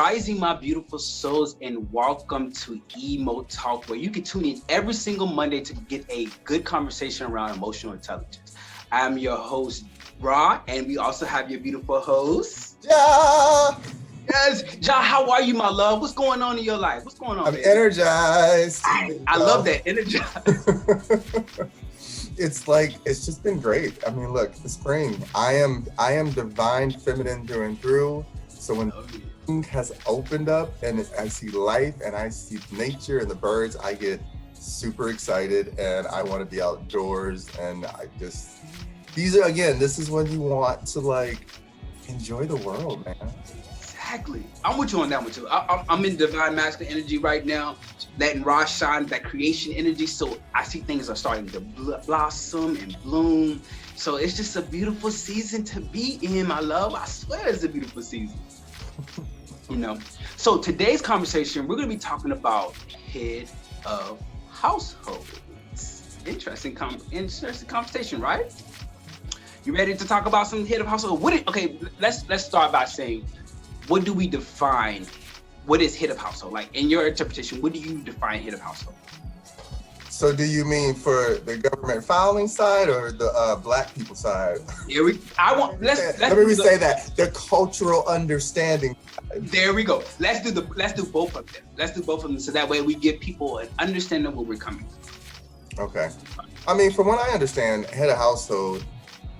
rising, my beautiful souls, and welcome to EmoTalk, where you can tune in every single Monday to get a good conversation around emotional intelligence. I'm your host, Rah, and we also have your beautiful host, Jah. Yes, Jah, how are you, my love? What's going on in your life? What's going on, I'm baby? energized. I love that, energized. It's just been great. I mean, look, the spring. I am divine feminine through and through. So when spring has opened up and I see life and I see nature and the birds, I get super excited and I want to be outdoors. And this is when you want to enjoy the world, man. Exactly. I'm with you on that one too. I'm in divine masculine energy right now, letting Rah shine, that creation energy. So I see things are starting to blossom and bloom. So it's just a beautiful season to be in, my love. I swear it's a beautiful season. So today's conversation, we're going to be talking about head of households. Interesting conversation, right? You ready to talk about some head of household? Let's start by saying, what do we define? What is head of household? Like, in your interpretation, what do you define head of household? So do you mean for the government filing side or the Black people side? Let me say that the cultural understanding. There we go. Let's do both of them. Let's do both of them so that way we give people an understanding of where we're coming from. Okay. I mean, from what I understand, head of household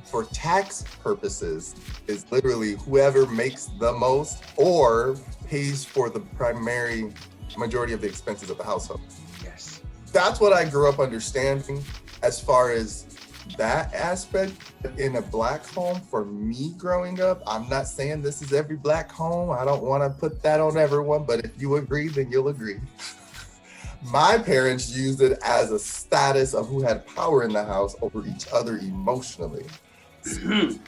for tax purposes is literally whoever makes the most or pays for the primary majority of the expenses of the household. Yes. That's what I grew up understanding as far as that aspect. In a Black home, for me growing up, I'm not saying this is every Black home. I don't want to put that on everyone, but if you agree, then you'll agree. My parents used it as a status of who had power in the house over each other emotionally.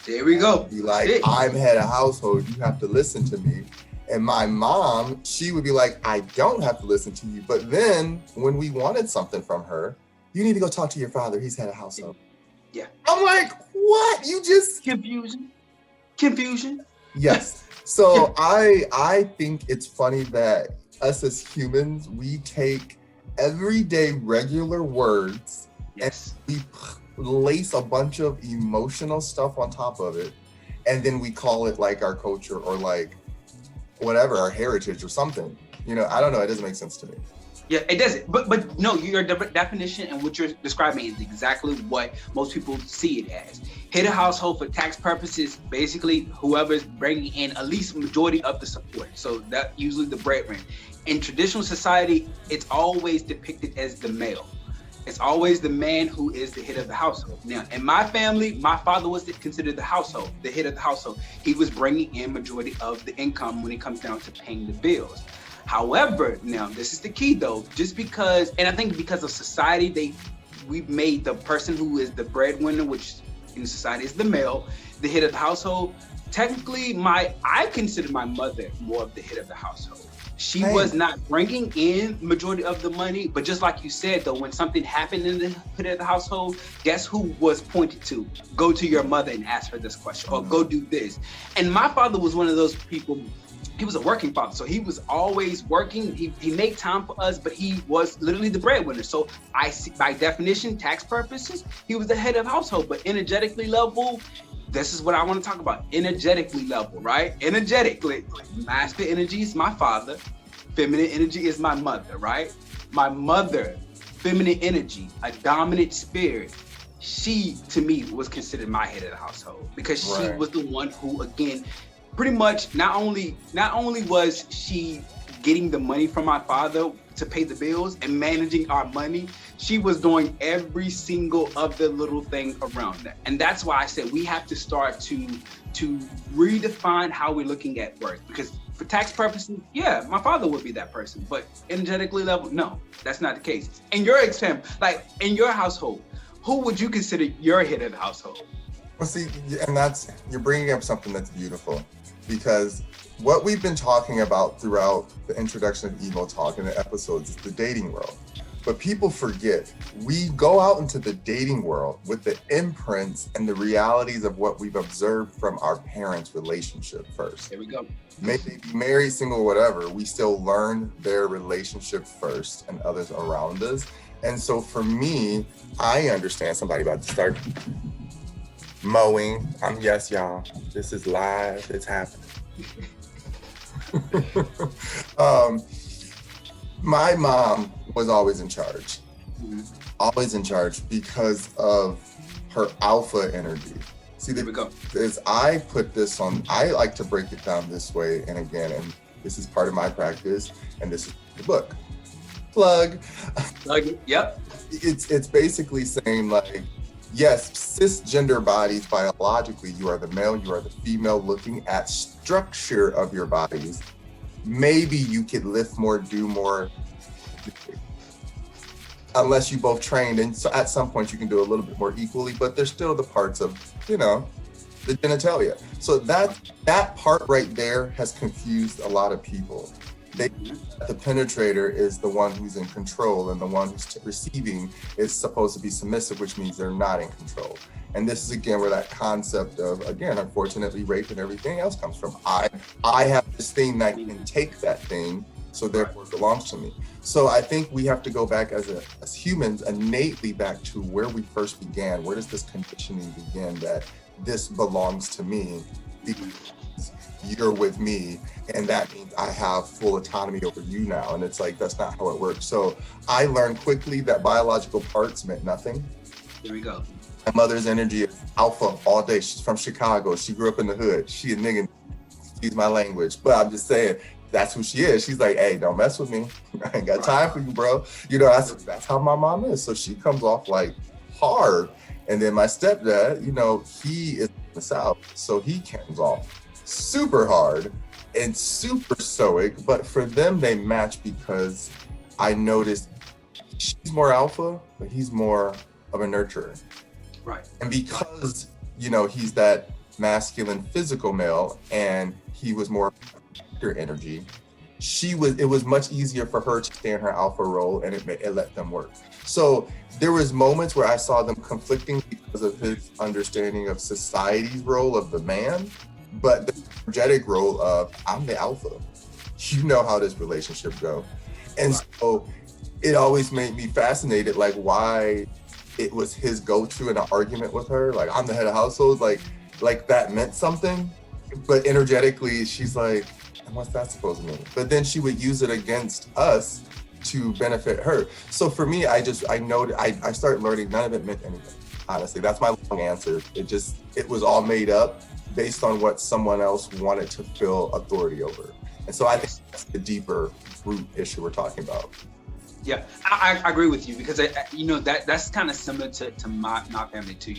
There we go. Be like, I'm head of household, you have to listen to me. And my mom, she would be like, I don't have to listen to you. But then when we wanted something from her, you need to go talk to your father, he's head of household. Yeah. I'm like, what? You just... Confusion. Yes. So I think it's funny that us as humans, we take everyday regular words, yes, and we lace a bunch of emotional stuff on top of it, and then we call it like our culture or like whatever, our heritage or something. I don't know, it doesn't make sense to me. Yeah, it doesn't. But no, your definition and what you're describing is exactly what most people see it as. Head of household for tax purposes, basically whoever's bringing in at least majority of the support. So that usually the breadwinner. In traditional society, it's always depicted as the male. It's always the man who is the head of the household. Now, in my family, my father was considered the head of the household. He was bringing in majority of the income when it comes down to paying the bills. However, now this is the key though, and I think because of society, we've made the person who is the breadwinner, which in society is the male, the head of the household. Technically, I consider my mother more of the head of the household. She was not bringing in majority of the money, but just like you said though, when something happened in the head of the household, guess who was pointed to? Go to your mother and ask her this question, or go do this. And my father was one of those people. He was a working father, so he was always working. He made time for us, but he was literally the breadwinner. So I see, by definition, tax purposes, he was the head of household. But energetically level, this is what I want to talk about. Energetically level, right? Energetically, masculine energy is my father, feminine energy is my mother, right? My mother, feminine energy, a dominant spirit. She, to me, was considered my head of the household because she was the one who, again, pretty much not only was she getting the money from my father to pay the bills and managing our money, she was doing every single other little thing around that. And that's why I said we have to start to redefine how we're looking at work. Because for tax purposes, yeah, my father would be that person, but energetically level, no, that's not the case. In your example, like in your household, who would you consider your head of the household? Well, see, and you're bringing up something that's beautiful, because what we've been talking about throughout the introduction of EmoTalk and the episodes is the dating world. But people forget, we go out into the dating world with the imprints and the realities of what we've observed from our parents' relationship first. There we go. Maybe be married, single, whatever, we still learn their relationship first and others around us. And so for me, I understand somebody about to start mowing. Yes, y'all, this is live, it's happening. My mom was always in charge, because of her alpha energy. See, there we go. As I put this on, I like to break it down this way. And again, and this is part of my practice, and this is the book. Plug. Yep. It's basically saying, like, yes, cisgender bodies, biologically, you are the male, you are the female. Looking at structure of your bodies, maybe you could lift more, do more, unless you both trained. And so at some point you can do a little bit more equally, but there's still the parts of, the genitalia. So that part right there has confused a lot of people. The penetrator is the one who's in control, and the one who's receiving is supposed to be submissive, which means they're not in control. And this is again where that concept of, again, unfortunately, rape and everything else comes from. I have this thing that can take that thing, so therefore it belongs to me. So I think we have to go back as humans, innately back to where we first began. Where does this conditioning begin that this belongs to me because you're with me, and that means I have full autonomy over you now? And it's like, that's not how it works. So I learned quickly that biological parts meant nothing. There we go. My mother's energy is alpha all day. She's from Chicago. She grew up in the hood. She a nigga, excuse my language, but I'm just saying, that's who she is. She's like, hey, don't mess with me. I ain't got time for you, bro. That's how my mom is. So she comes off like hard. And then my stepdad, he is in the South. So he comes off super hard and super stoic. But for them, they match because I noticed she's more alpha, but he's more of a nurturer. Right. And because, he's that masculine physical male, and he was more energy, it was much easier for her to stay in her alpha role, and it let them work. So there was moments where I saw them conflicting because of his understanding of society's role of the man, but the energetic role of, I'm the alpha. You know how this relationship go. And so it always made me fascinated, like, why it was his go-to in an argument with her. Like, I'm the head of household, like that meant something. But energetically, she's like, and what's that supposed to mean? But then she would use it against us to benefit her. So for me, I started learning none of it meant anything. Honestly, that's my long answer. It was all made up based on what someone else wanted to feel authority over. And so I think that's the deeper root issue we're talking about. Yeah, I agree with you, because that's kind of similar to my family too.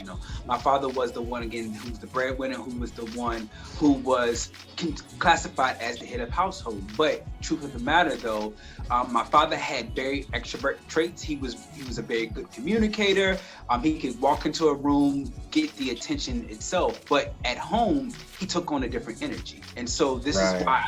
My father was the one, again, who was the breadwinner, who was the one who was classified as the head of household. But truth of the matter, though, my father had very extrovert traits. He was a very good communicator. He could walk into a room, get the attention itself. But at home, he took on a different energy. And so this is why,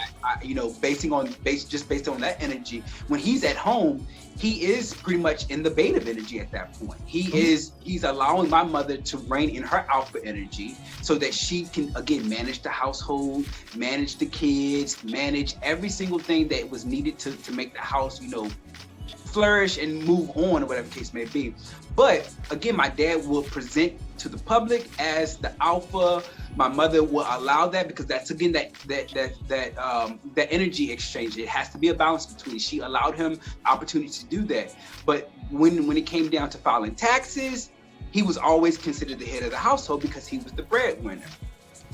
based on that energy, when he's at home, he is pretty much in the beta energy at that point. He's allowing my mother to reign in her alpha energy so that she can, again, manage the household, manage the kids, manage every single thing that was needed to make the house, flourish and move on, or whatever the case may be. But again, my dad will present to the public as the alpha. My mother will allow that, because that's, again, that energy exchange. It has to be a balance between. She allowed him the opportunity to do that. But when it came down to filing taxes, he was always considered the head of the household because he was the breadwinner.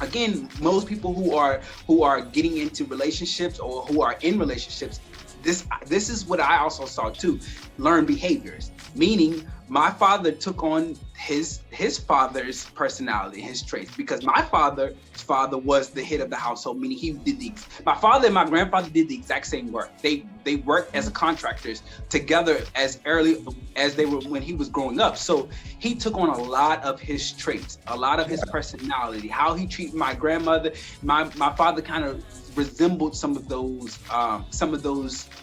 Again, most people who are getting into relationships or who are in relationships, this is what I also saw too. Learn behaviors, meaning my father took on his father's personality, his traits, because my father's father was the head of the household, meaning he did my father and my grandfather did the exact same work. They worked as contractors together as early as they were when he was growing up. So he took on a lot of his traits, a lot of his personality, how he treated my grandmother. My father kind of resembled some of those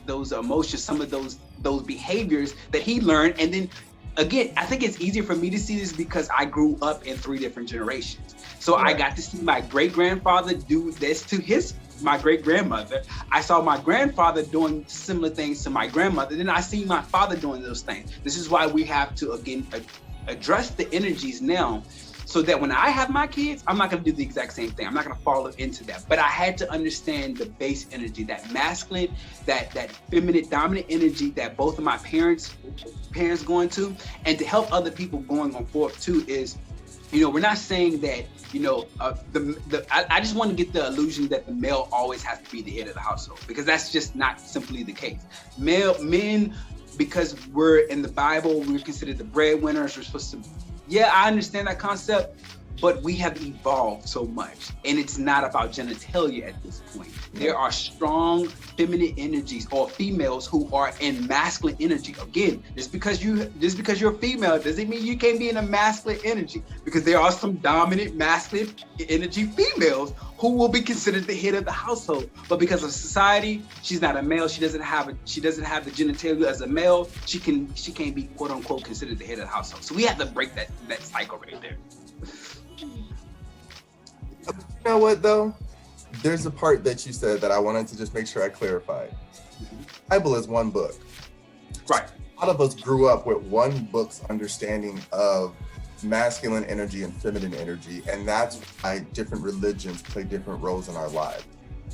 emotions, some of those behaviors that he learned. And then again, I think it's easier for me to see this because I grew up in 3 different generations. So I got to see my great-grandfather do this to my great-grandmother. I saw my grandfather doing similar things to my grandmother. Then I see my father doing those things. This is why we have to, again, address the energies now, so that when I have my kids, I'm not going to do the exact same thing. I'm not going to fall into that. But I had to understand the base energy, that masculine, that feminine, dominant energy that both of my parents going to, and to help other people going on forth too is, we're not saying that, I just want to get the illusion that the male always has to be the head of the household, because that's just not simply the case. Men, because we're in the Bible, we're considered the breadwinners. We're supposed to, I understand that concept, but we have evolved so much, and it's not about genitalia at this point. There are strong feminine energies or females who are in masculine energy. Again, just because you're a female doesn't mean you can't be in a masculine energy, because there are some dominant masculine energy females who will be considered the head of the household. But because of society, she's not a male. She doesn't have the genitalia as a male. She can't be quote unquote considered the head of the household. So we have to break that cycle right there. You know what though? There's a part that you said that I wanted to just make sure I clarified. The Bible is one book. Right. A lot of us grew up with one book's understanding of masculine energy and feminine energy, and that's why different religions play different roles in our lives.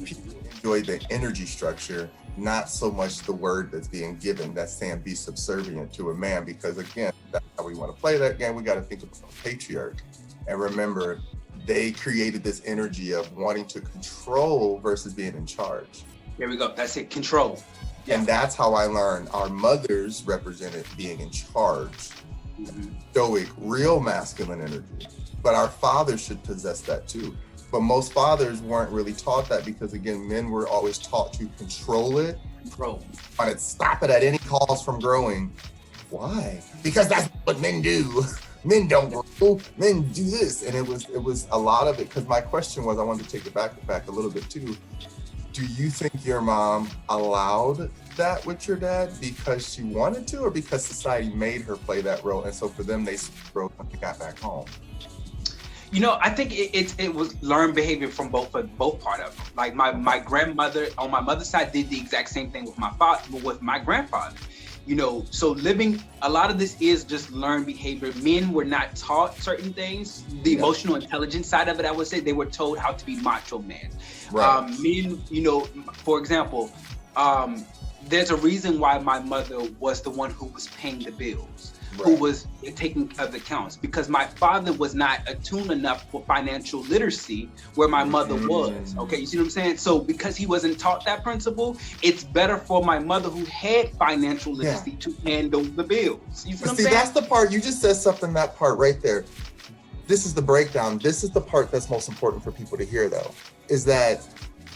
People enjoy the energy structure, not so much the word that's being given that's saying be subservient to a man, because again, that's how we want to play that game. We got to think about patriarch and remember they created this energy of wanting to control versus being in charge. There we go. That's it. Control. Yeah. And that's how I learned our mothers represented being in charge, stoic, real masculine energy. But our fathers should possess that too. But most fathers weren't really taught that, because again, men were always taught to control it. Control. But it stop it at any cause from growing. Why? Because that's what men do. Men don't grow, men do this. And it was a lot of it, because my question was, I wanted to take it back a little bit too. Do you think your mom allowed that with your dad because she wanted to, or because society made her play that role? And so for them, they broke when they got back home. I think it was learned behavior from both part of them. Like my grandmother on my mother's side did the exact same thing with my grandfather. So a lot of this is just learned behavior. Men were not taught certain things. The emotional intelligence side of it, I would say, they were told how to be macho men. Right. Men, for example, there's a reason why my mother was the one who was paying the bills, who was taking care of the accounts, because my father was not attuned enough for financial literacy where my mother was. Okay, you see what I'm saying? So because he wasn't taught that principle, it's better for my mother who had financial literacy to handle the bills. You see what I'm saying? That's the part, you just said something, that part right there. This is the breakdown. This is the part that's most important for people to hear though, is that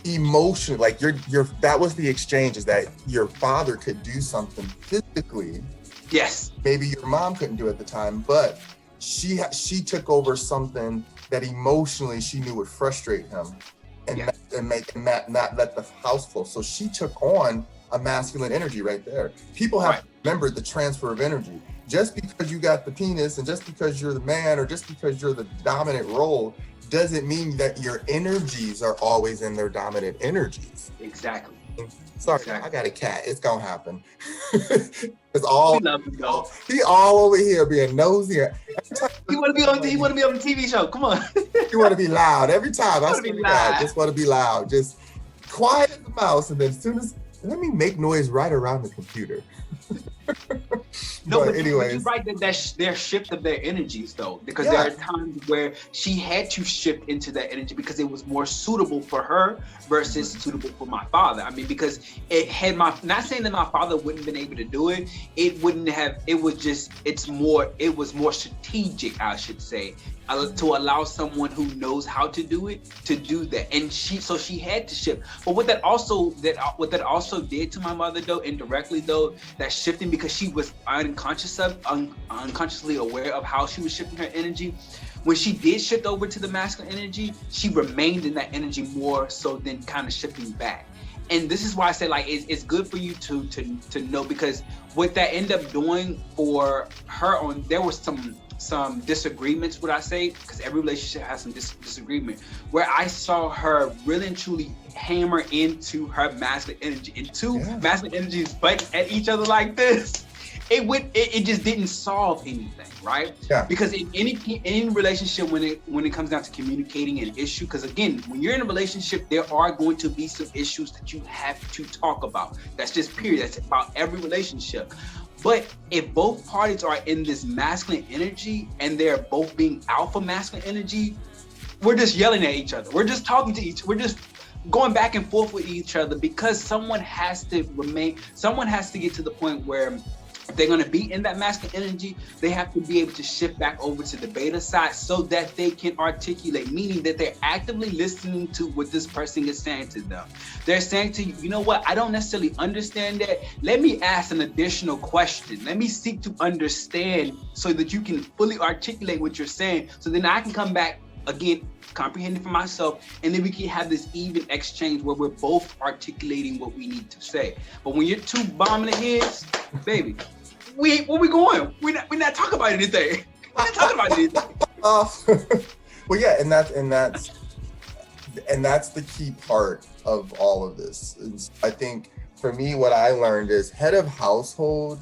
emotion, like that was the exchange, is that your father could do something physically. Yes. Maybe your mom couldn't do at the time, but she took over something that emotionally she knew would frustrate him and make him not let the house flow. So she took on a masculine energy right there. People have to remember the transfer of energy. Just because you got the penis and just because you're the man or just because you're the dominant role doesn't mean that your energies are always in their dominant energies. Exactly. Sorry, I got a cat. It's gonna happen. It's all. He all over here being nosy. He want to be on the TV show. Come on. He want to be loud every time. I swear to God, just want to be loud. Just quiet as a mouse, and then as soon as let me make noise right around the computer. No, But but you're anyways, right that their shift of their energies though, because there yeah. are times where she had to shift into that energy because it was more suitable for her versus suitable for my father. I mean, because it had not saying that my father wouldn't have been able to do it, it wouldn't have. It was just it was more strategic, I should say, to allow someone who knows how to do it to do that, and she had to shift. But what that also did to my mother though, indirectly though, that shifting, because she was unconsciously aware of how she was shifting her energy. When she did shift over to the masculine energy, she remained in that energy more so than kind of shifting back. And this is why I say, like, it's good for you to know, because what that ended up doing for her, there was some disagreements, would I say, because every relationship has some disagreement, where I saw her really and truly hammer into her masculine energy, and two masculine energies fight at each other like this. It just didn't solve anything, right? Yeah. Because in any relationship, when it comes down to communicating an issue, because again, when you're in a relationship, there are going to be some issues that you have to talk about. That's just period. That's about every relationship. But if both parties are in this masculine energy and they're both being alpha masculine energy, we're just yelling at each other. We're just talking to we're just going back and forth with each other, because someone has to get to the point where if they're going to be in that masculine energy, they have to be able to shift back over to the beta side so that they can articulate, meaning that they're actively listening to what this person is saying to them. They're saying to you, you know what, I don't necessarily understand that. Let me ask an additional question. Let me seek to understand so that you can fully articulate what you're saying. So then I can come back again, comprehending for myself, and then we can have this even exchange where we're both articulating what we need to say. But when you're two bombing the heads, baby, where we going? We're not talking about anything. We're not talking about anything. Well, yeah, and that's the key part of all of this. And I think for me, what I learned is head of household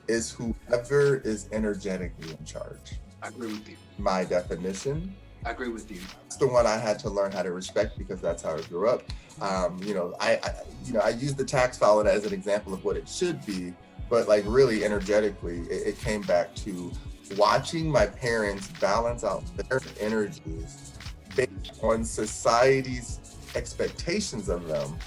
is whoever is energetically in charge. I agree with you. My definition. I agree with you. It's the one I had to learn how to respect, because that's how I grew up. I use the tax filing as an example of what it should be, but like really energetically, it came back to watching my parents balance out their energies based on society's expectations of them.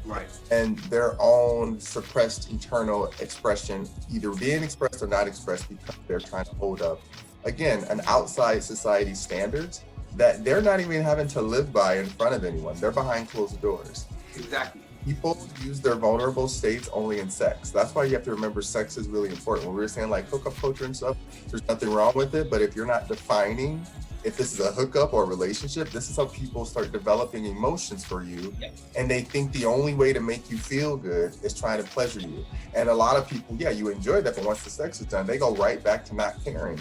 Right. And their own suppressed internal expression, either being expressed or not expressed, because they're trying to hold up, again, an outside society standards that they're not even having to live by in front of anyone. They're behind closed doors. Exactly. People use their vulnerable states only in sex. That's why you have to remember sex is really important. When we were saying like hookup culture and stuff, there's nothing wrong with it. But if you're not defining if this is a hookup or a relationship, this is how people start developing emotions for you. Yeah. And they think the only way to make you feel good is trying to pleasure you. And a lot of people, you enjoy that, but once the sex is done, they go right back to not caring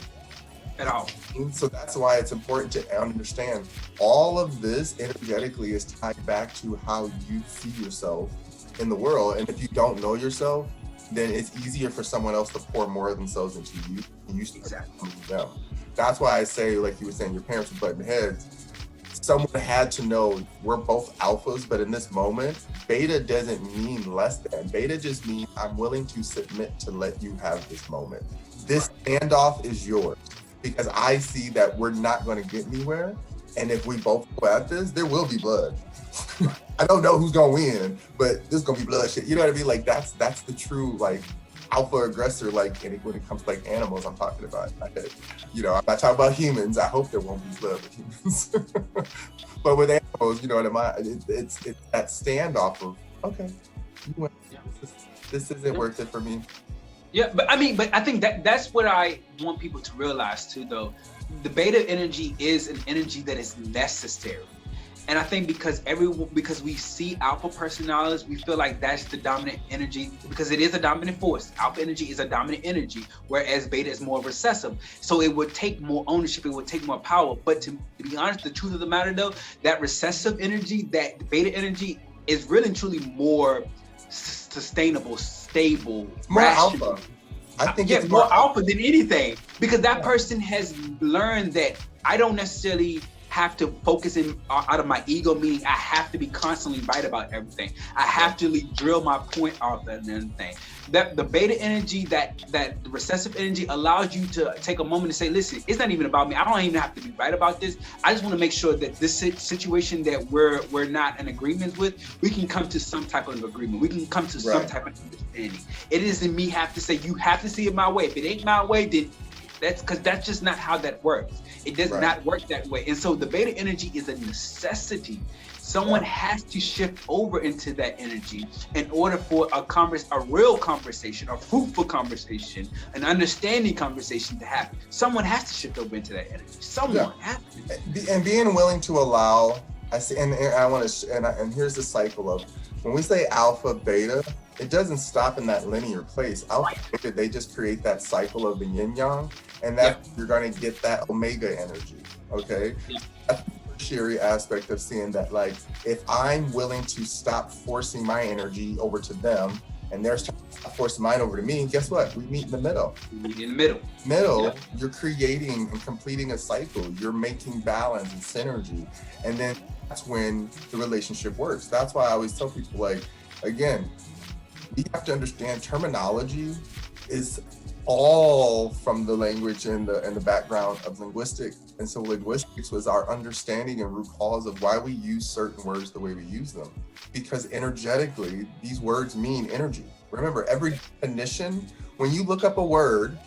at all. And so that's why it's important to understand all of this energetically is tied back to how you see yourself in the world. And if you don't know yourself, then it's easier for someone else to pour more of themselves into you. You start coming down. That's why I say, like you were saying, your parents were butting heads. Someone had to know we're both alphas, but in this moment, beta doesn't mean less than. Beta just means I'm willing to submit to let you have this moment. This standoff is yours, because I see that we're not going to get anywhere. And if we both go at this, there will be blood. I don't know who's going to win, but there's going to be bloodshed. You know what I mean? Like that's the true like alpha aggressor. Like when it comes to like animals, I'm talking about. I'm not talking about humans. I hope there won't be blood with humans. But with animals, it's that standoff of, okay, you win. This isn't worth it for me. Yeah, but I think that's what I want people to realize too, though. The beta energy is an energy that is necessary. And I think because we see alpha personalities, we feel like that's the dominant energy, because it is a dominant force. Alpha energy is a dominant energy, whereas beta is more recessive. So it would take more ownership, it would take more power. But to be honest, the truth of the matter though, that recessive energy, that beta energy is really and truly more sustainable, stable, more rational. Alpha. I think it's more alpha than anything, because that person has learned that I don't necessarily have to focus in out of my ego, meaning I have to be constantly right about everything. I have to drill my point off that and everything. That the beta energy, that the recessive energy allows you to take a moment to say, listen, it's not even about me. I don't even have to be right about this. I just want to make sure that this situation that we're not in agreement with, we can come to some type of agreement. We can come to some type of understanding. It isn't me have to say, you have to see it my way. If it ain't my way, then that's just not how that works. It does not work that way. And so the beta energy is a necessity. Someone has to shift over into that energy in order for a real conversation, a fruitful conversation, an understanding conversation to happen. Someone has to shift over into that energy. Someone has to. And being willing to allow, I see, and I want to, and here's the cycle of, when we say alpha, beta, it doesn't stop in that linear place. Alpha, beta, they just create that cycle of the yin yang, and that you're going to get that omega energy. Okay. That's the tertiary aspect of seeing that, like, if I'm willing to stop forcing my energy over to them, and they're forcing mine over to me, guess what? We meet in the middle. We meet in the middle. You're creating and completing a cycle. You're making balance and synergy. And then that's when the relationship works. That's why I always tell people, like, again, we have to understand terminology is all from the language and the background of linguistics. And so linguistics was our understanding and root cause of why we use certain words the way we use them. Because energetically, these words mean energy. Remember, every definition, when you look up a word,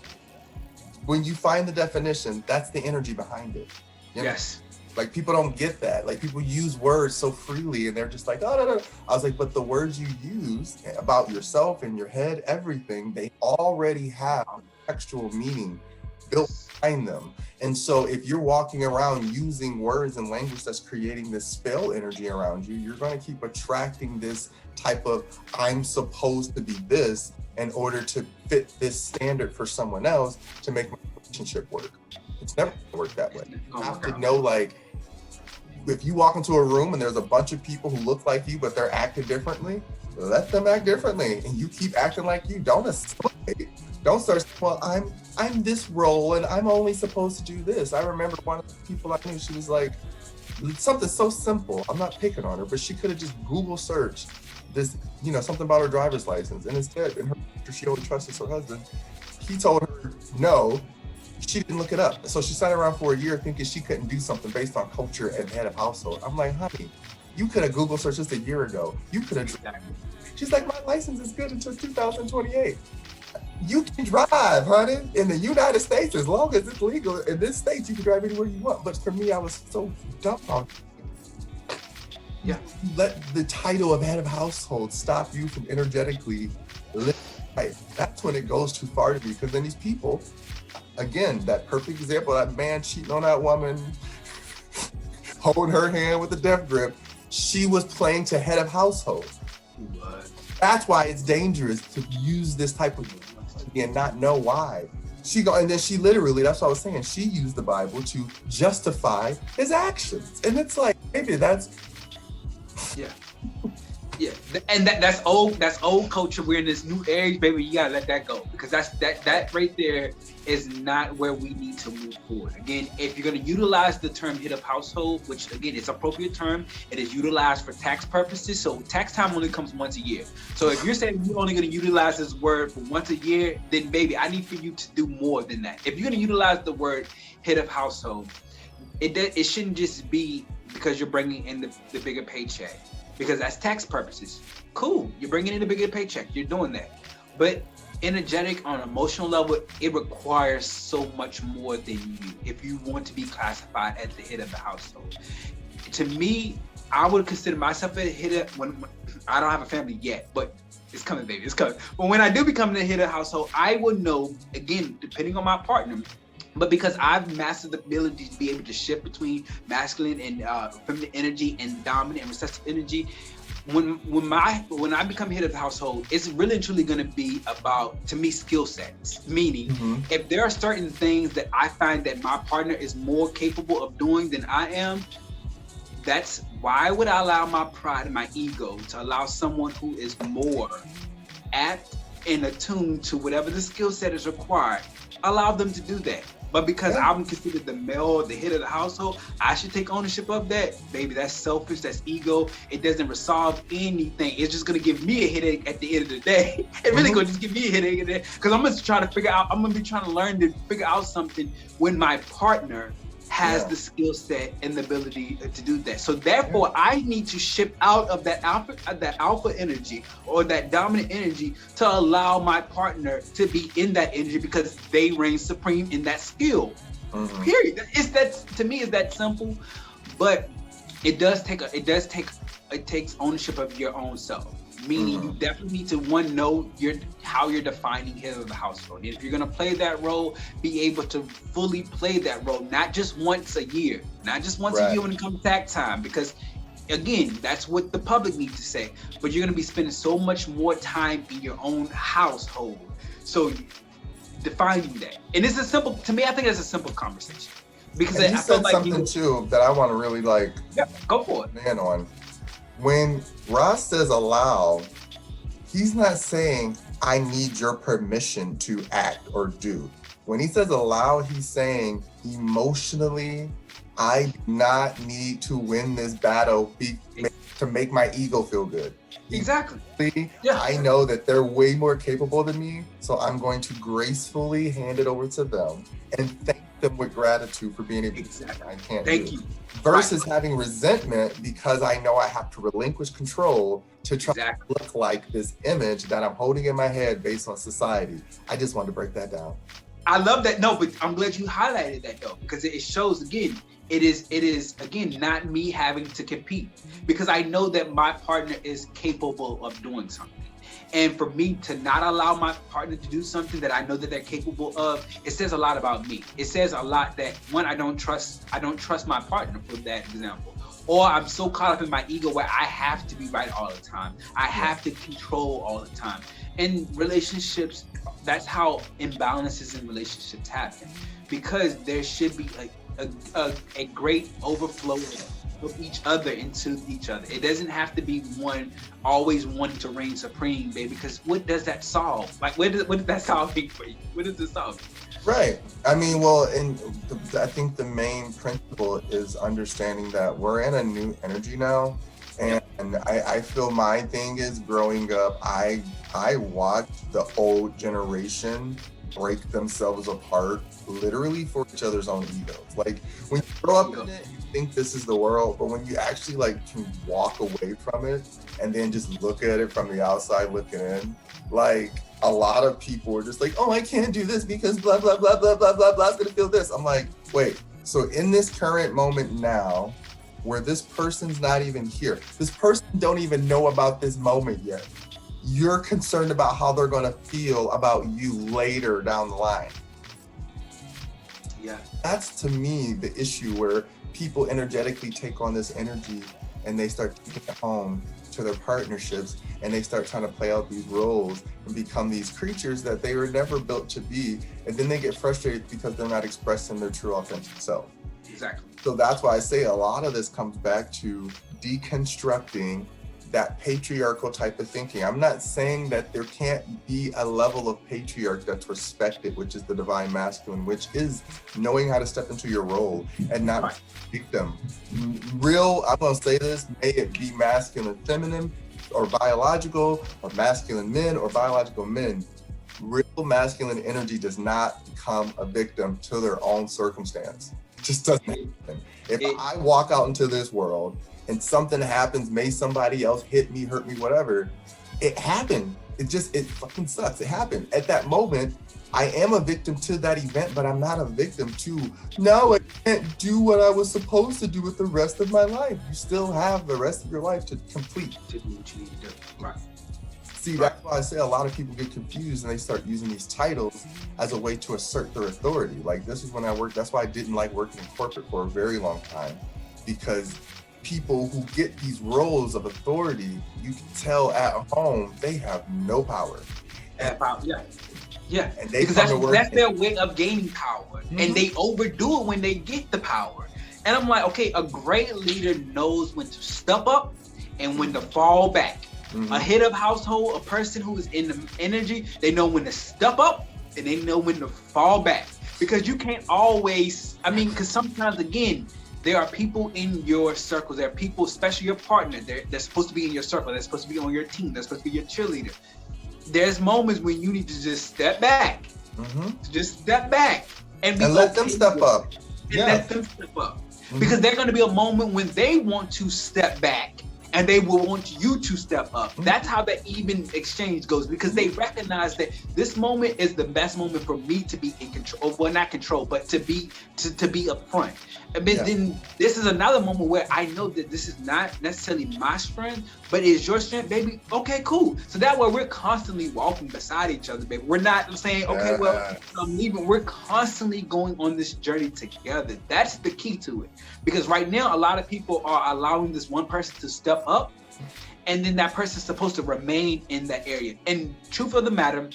when you find the definition, that's the energy behind it. You know? Yes. Like, people don't get that. Like, people use words so freely and they're just like, oh, no. I was like, but the words you use about yourself and your head, everything, they already have textual meaning built behind them. And so if you're walking around using words and language that's creating this spell energy around you, you're going to keep attracting this type of, I'm supposed to be this in order to fit this standard for someone else to make my relationship work. It's never going to work that way. You have to know, like, if you walk into a room and there's a bunch of people who look like you, but they're acting differently, let them act differently. And you keep acting like you. Don't assimilate. Don't start, well, I'm this role and I'm only supposed to do this. I remember one of the people I knew, she was like, something so simple. I'm not picking on her, but she could have just Google searched this, you know, something about her driver's license. And instead, in her, she only trusted her husband. He told her no. She didn't look it up. So she sat around for a year thinking she couldn't do something based on culture and head of household. I'm like, honey, you could have Google searched this a year ago. You could have. She's like, my license is good until 2028. You can drive, honey, in the United States as long as it's legal. In this state, you can drive anywhere you want. But for me, I was so dumb on it. You let the title of head of household stop you from energetically living life. That's when it goes too far to me, because then these people, again, that perfect example, that man cheating on that woman, holding her hand with a death grip, she was playing to head of household. That's why it's dangerous to use this type of and not know why. And then she literally, that's what I was saying, she used the Bible to justify his actions. And it's like, maybe that's and that's old culture. We're in this new age, baby. You gotta let that go, because that right there is not where we need to move forward. Again, if you're gonna utilize the term head of household, which again, it's an appropriate term, it is utilized for tax purposes. So tax time only comes once a year. So if you're saying you're only gonna utilize this word for once a year, then baby, I need for you to do more than that. If you're gonna utilize the word head of household, it shouldn't just be because you're bringing in the bigger paycheck. Because that's tax purposes. Cool, you're bringing in a bigger paycheck, you're doing that. But energetic on an emotional level, it requires so much more than you if you want to be classified as the head of the household. To me, I would consider myself a head of, when I don't have a family yet, but it's coming, baby, it's coming. But when I do become the head of the household, I would know, again, depending on my partner, but because I've mastered the ability to be able to shift between masculine and feminine energy and dominant and recessive energy, when I become head of the household, it's really and truly going to be about, to me, skill sets. Meaning, if there are certain things that I find that my partner is more capable of doing than I am, that's why would I allow my pride and my ego to allow someone who is more apt and attuned to whatever the skill set is required allow them to do that. But because Yeah. I'm considered the male, the head of the household, I should take ownership of that. Baby, that's selfish, that's ego. It doesn't resolve anything. It's just gonna give me a headache at the end of the day. It really gonna just give me a headache because I'm gonna try to figure out, I'm gonna be trying to learn to figure out something when my partner has the skill set and the ability to do that. So therefore, I need to shift out of that alpha energy or that dominant energy to allow my partner to be in that energy because they reign supreme in that skill. Period. It's that, to me, is that simple, but it takes ownership of your own self. Meaning you definitely need to know how you're defining head of the household. And if you're gonna play that role, be able to fully play that role, not just once a year, not just once a year when it comes tax time, because again, that's what the public needs to say. But you're gonna be spending so much more time in your own household. So defining that. And it's a simple, to me, I think it's a simple conversation. Because and you I feel said like something too that I want to really go for it. man on. When Ross says allow, he's not saying I need your permission to act or do. When he says allow, he's saying emotionally, I do not need to win this battle to make my ego feel good. Exactly. I know that they're way more capable than me, so I'm going to gracefully hand it over to them and thank them with gratitude for being able to do what I can't do. Thank you. Versus having resentment because I know I have to relinquish control to try to look like this image that I'm holding in my head based on society. I just wanted to break that down. I love that. No, but I'm glad you highlighted that though, because it shows again, it is again not me having to compete, because I know that my partner is capable of doing something. And for me to not allow my partner to do something that I know that they're capable of, it says a lot about me. It says a lot that, one, I don't trust my partner, for that example. Or I'm so caught up in my ego where I have to be right all the time. I have to control all the time. In relationships, that's how imbalances in relationships happen. Because there should be a great overflow of each other into each other. It doesn't have to be one always wanting to reign supreme, baby, because what does that solve? Like, what does that solve for you? What does it solve? Right. I mean, well, I think the main principle is understanding that we're in a new energy now. And I feel my thing is, growing up, I watched the old generation break themselves apart literally for each other's own egos. Like, when you grow up in it, you think this is the world, but when you actually can walk away from it and then just look at it from the outside looking in, a lot of people are just like, oh, I can't do this because blah, blah, blah, blah, blah, blah, blah, is gonna feel this. I'm like, wait, so in this current moment now, where this person's not even here, this person don't even know about this moment yet, you're concerned about how they're gonna feel about you later down the line. Yeah. That's, to me, the issue, where people energetically take on this energy and they start taking it home to their partnerships, and they start trying to play out these roles and become these creatures that they were never built to be. And then they get frustrated because they're not expressing their true authentic self. Exactly. So that's why I say a lot of this comes back to deconstructing that patriarchal type of thinking. I'm not saying that there can't be a level of patriarch that's respected, which is the divine masculine, which is knowing how to step into your role and not victim. I'm gonna say this, may it be masculine feminine or biological, or masculine men or biological men. Real masculine energy does not become a victim to their own circumstance. It just doesn't happen. If I walk out into this world and something happens, may somebody else hit me, hurt me, whatever, it happened. It fucking sucks. It happened. At that moment, I am a victim to that event, but I'm not a victim to, no, I can't do what I was supposed to do with the rest of my life. You still have the rest of your life to complete. To do what you need to do. Right. See, that's why I say a lot of people get confused and they start using these titles as a way to assert their authority. Like, this is when I worked, that's why I didn't like working in corporate for a very long time, because people who get these roles of authority, you can tell at home they have no power. Yeah, and they because that's their way of gaining power, and they overdo it when they get the power. And I'm like, okay, a great leader knows when to step up and when to fall back. A head of household, a person who is in the energy, they know when to step up and they know when to fall back. Because you can't always, because sometimes, again, there are people in your circles, there are people, especially your partner, they're supposed to be in your circle, they're supposed to be on your team, they're supposed to be your cheerleader. There's moments when you need to just step back, just step back and let them step up. Let them step up. Because there's going to be a moment when they want to step back and they will want you to step up. That's how the even exchange goes, because they recognize that this moment is the best moment for me to be in control. Well, not control, but to be up front. Then this is another moment where I know that this is not necessarily my strength, but it's your strength, baby. Okay, cool. So that way we're constantly walking beside each other, baby. We're not saying, okay, well, I'm leaving. We're constantly going on this journey together. That's the key to it. Because right now, a lot of people are allowing this one person to step up, and then that person's supposed to remain in that area. And truth of the matter,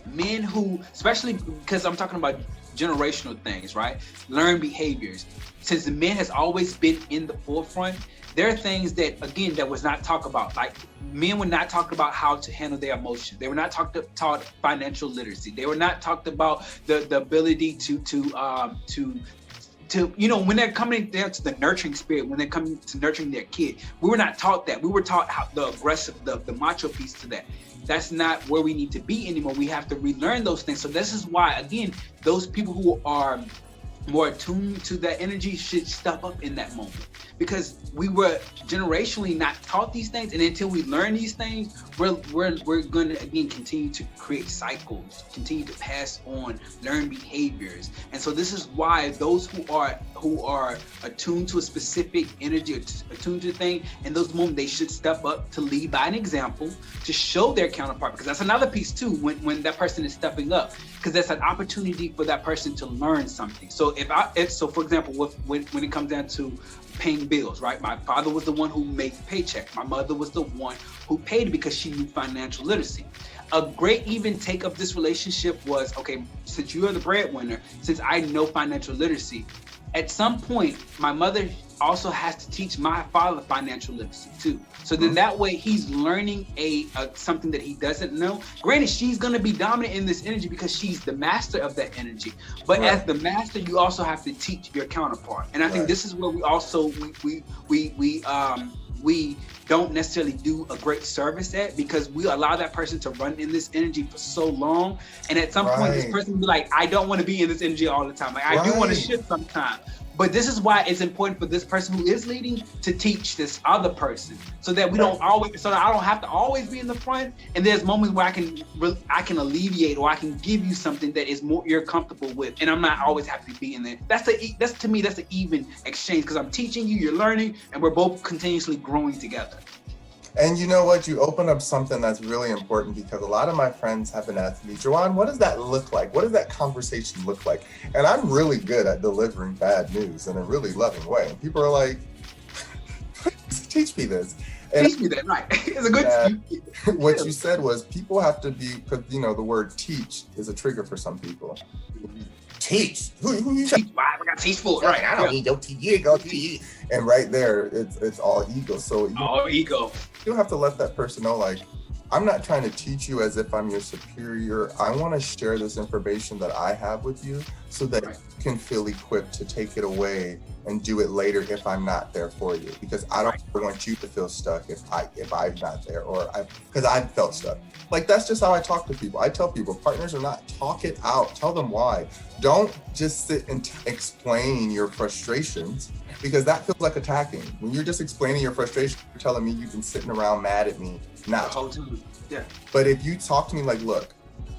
men who, especially because I'm talking about generational things, right? Learned behaviors. Since the men has always been in the forefront, there are things that, again, that was not talked about. Like, men were not talked about how to handle their emotions. They were not taught financial literacy. They were not talked about the ability to when they're coming down to the nurturing spirit, when they're coming to nurturing their kid, we were not taught that. We were taught how the aggressive, the macho piece to that. That's not where we need to be anymore. We have to relearn those things. So this is why, again, those people who are more attuned to that energy should step up in that moment, because we were generationally not taught these things, and until we learn these things, we're going to, again, continue to create cycles, continue to pass on learned behaviors. And so this is why those who are attuned to a specific energy, or attuned to a thing, in those moments they should step up to lead by an example, to show their counterpart, because that's another piece too, when that person is stepping up, because that's an opportunity for that person to learn something. So so for example, when it comes down to paying bills, right? My father was the one who made the paycheck. My mother was the one who paid because she knew financial literacy. A great even take of this relationship was, okay, since you are the breadwinner, since I know financial literacy, at some point, my mother also has to teach my father financial literacy too. So then that way he's learning something that he doesn't know. Granted, she's going to be dominant in this energy because she's the master of that energy. But as the master, you also have to teach your counterpart. And I think this is where we also, we don't necessarily do a great service at, because we allow that person to run in this energy for so long. And at some point, this person will be like, I don't want to be in this energy all the time. Like, I do want to shift sometimes. But this is why it's important for this person who is leading to teach this other person, so that we don't always, so that I don't have to always be in the front. And there's moments where I can alleviate, or I can give you something that is more you're comfortable with, and I'm not always happy to be in there. That's to me, that's an even exchange, because I'm teaching you, you're learning, and we're both continuously growing together. And you know what? You open up something that's really important, because a lot of my friends have been asking me, Joanne, what does that look like? What does that conversation look like? And I'm really good at delivering bad news in a really loving way. And people are like, teach me this. And teach me that, right? It's a good what you said was, people have to be, because the word teach is a trigger for some people. Teach. Who you teach? Why I got teach for? Right. I don't need no teach. You go teach. And right there, it's all ego. So all ego. You have to let that person know, like, I'm not trying to teach you as if I'm your superior. I want to share this information that I have with you, so that you can feel equipped to take it away and do it later if I'm not there for you. Because I don't want you to feel stuck if I'm not there, or because I've felt stuck. Like, that's just how I talk to people. I tell people, partners are not, talk it out. Tell them why. Don't just sit and explain your frustrations, because that feels like attacking. When you're just explaining your frustration, you're telling me you've been sitting around mad at me. But if you talk to me like, look,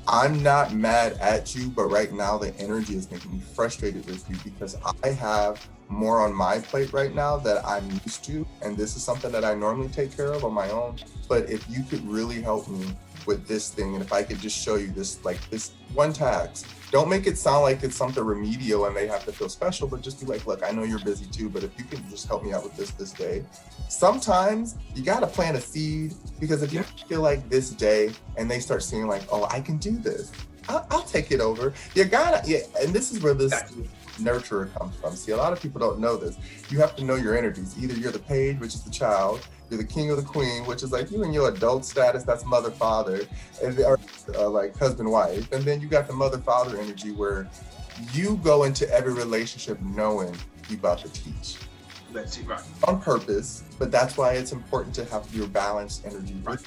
I'm not mad at you, but right now the energy is making me frustrated with you, because I have more on my plate right now that I'm used to, and this is something that I normally take care of on my own. But if you could really help me with this thing, and if I could just show you this, like this one task, don't make it sound like it's something remedial and they have to feel special, but just be like, look, I know you're busy too, but if you can just help me out with this day. Sometimes you got to plant a seed, because if you feel like this day and they start seeing like, oh, I can do this, I'll take it over. You gotta, and this is where this nurturer comes from. See, a lot of people don't know this. You have to know your energies. Either you're the page, which is the child, You're the king or the queen, which is like you in your adult status, that's mother, father, and or like husband, wife. And then you got the mother, father energy where you go into every relationship knowing you about to teach. That's it, right. On purpose, but that's why it's important to have your balanced energy. Right.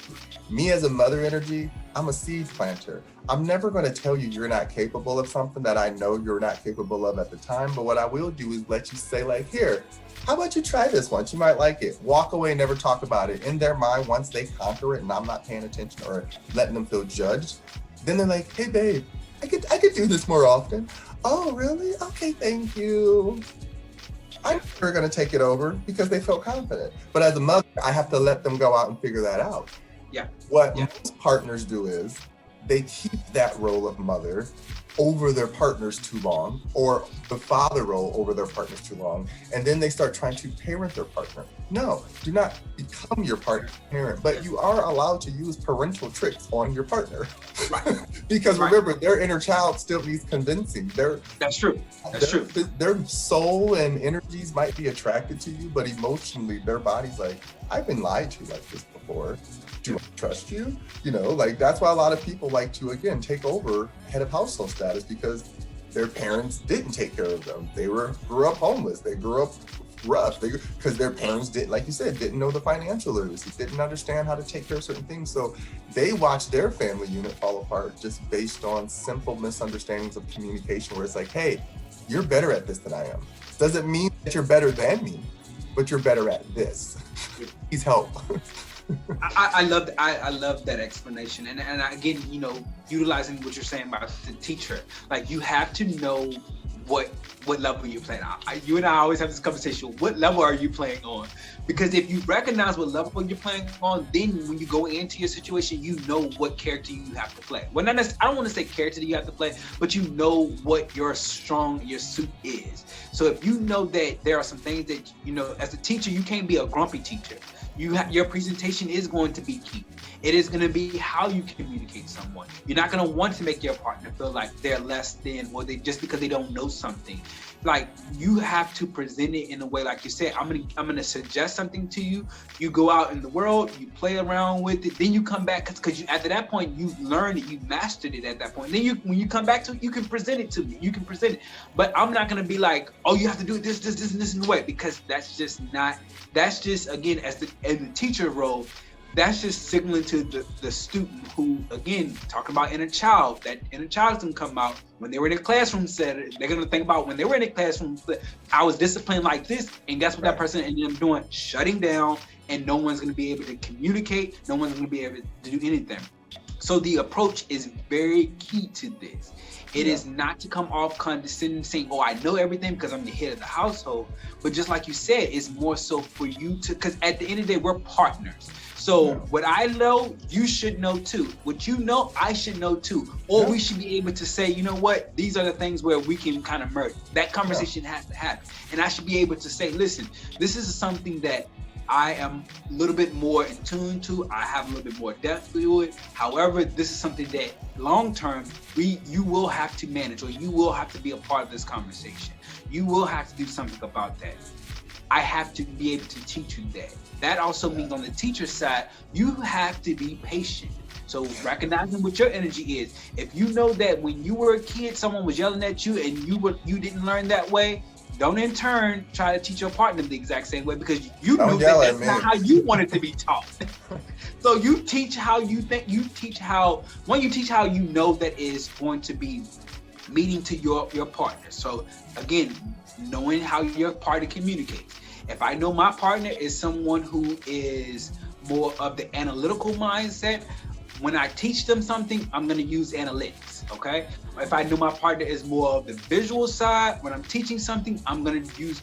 Me as a mother energy, I'm a seed planter. I'm never going to tell you you're not capable of something that I know you're not capable of at the time. But what I will do is let you say like, here, how about you try this once? You might like it. Walk away, never talk about it. In their mind, once they conquer it and I'm not paying attention or letting them feel judged, then they're like, hey babe, I could do this more often. Oh, really? Okay, thank you. I'm never going to take it over because they felt confident. But as a mother, I have to let them go out and figure that out. Yeah. What most partners do is they keep that role of mother over their partners too long, or the father role over their partners too long, and then they start trying to parent their partner. No, do not become your partner's parent, but you are allowed to use parental tricks on your partner. Right. Because remember, their inner child still needs convincing. That's true. That's true. Their soul and energies might be attracted to you, but emotionally, their body's like, I've been lied to like this before. Do I trust you? You know, like that's why a lot of people like to, again, take over head of household status because their parents didn't take care of them. They grew up homeless. They grew up rough because their parents didn't, like you said, didn't know the financial literacy, didn't understand how to take care of certain things. So they watched their family unit fall apart just based on simple misunderstandings of communication where it's like, hey, you're better at this than I am. Doesn't mean that you're better than me, but you're better at this. Please help. I love that explanation, and again, you know, utilizing what you're saying about the teacher, like you have to know what level you're playing. You and I always have this conversation. What level are you playing on? Because if you recognize what level you're playing on, then when you go into your situation, you know what character you have to play. Well, not necessarily, I don't want to say character that you have to play, but you know what your suit is. So if you know that there are some things that, you know, as a teacher, you can't be a grumpy teacher. Your presentation is going to be key. It is going to be how you communicate to someone. You're not going to want to make your partner feel like they're less than, or they just because they don't know something. Like you have to present it in a way, like you said, I'm gonna suggest something to you. You go out in the world, you play around with it, then you come back because after that point you learned it, you mastered it at that point. Then when you come back to it, you can present it to me. You can present it, but I'm not gonna be like, oh, you have to do it this, and this in the way, because that's just again as the teacher role. That's just signaling to the student who, again, talking about inner child, that inner child's gonna come out when they were in the classroom setting. They're gonna think about when they were in the classroom, I was disciplined like this, and guess what that person ended up doing? Shutting down, and no one's gonna be able to communicate, no one's gonna be able to do anything. So the approach is very key to this. It is not to come off condescending, saying, oh, I know everything because I'm the head of the household. But just like you said, it's more so for you to, because at the end of the day, we're partners. So what I know, you should know too. What you know, I should know too. Or we should be able to say, you know what, these are the things where we can kind of merge. That conversation has to happen. And I should be able to say, listen, this is something that I am a little bit more in tune to. I have a little bit more depth to it. However, this is something that long term, you will have to manage, or you will have to be a part of this conversation. You will have to do something about that. I have to be able to teach you that. That also means on the teacher side, you have to be patient. So recognizing what your energy is. If you know that when you were a kid, someone was yelling at you and you didn't learn that way, don't in turn try to teach your partner the exact same way, because you knew that's not how you wanted to be taught. So you teach how you think, you teach how you know that is going to be meeting to your partner. So again, knowing how your partner communicates. If I know my partner is someone who is more of the analytical mindset, when I teach them something, I'm going to use analytics, okay? If I know my partner is more of the visual side, when I'm teaching something, I'm going to,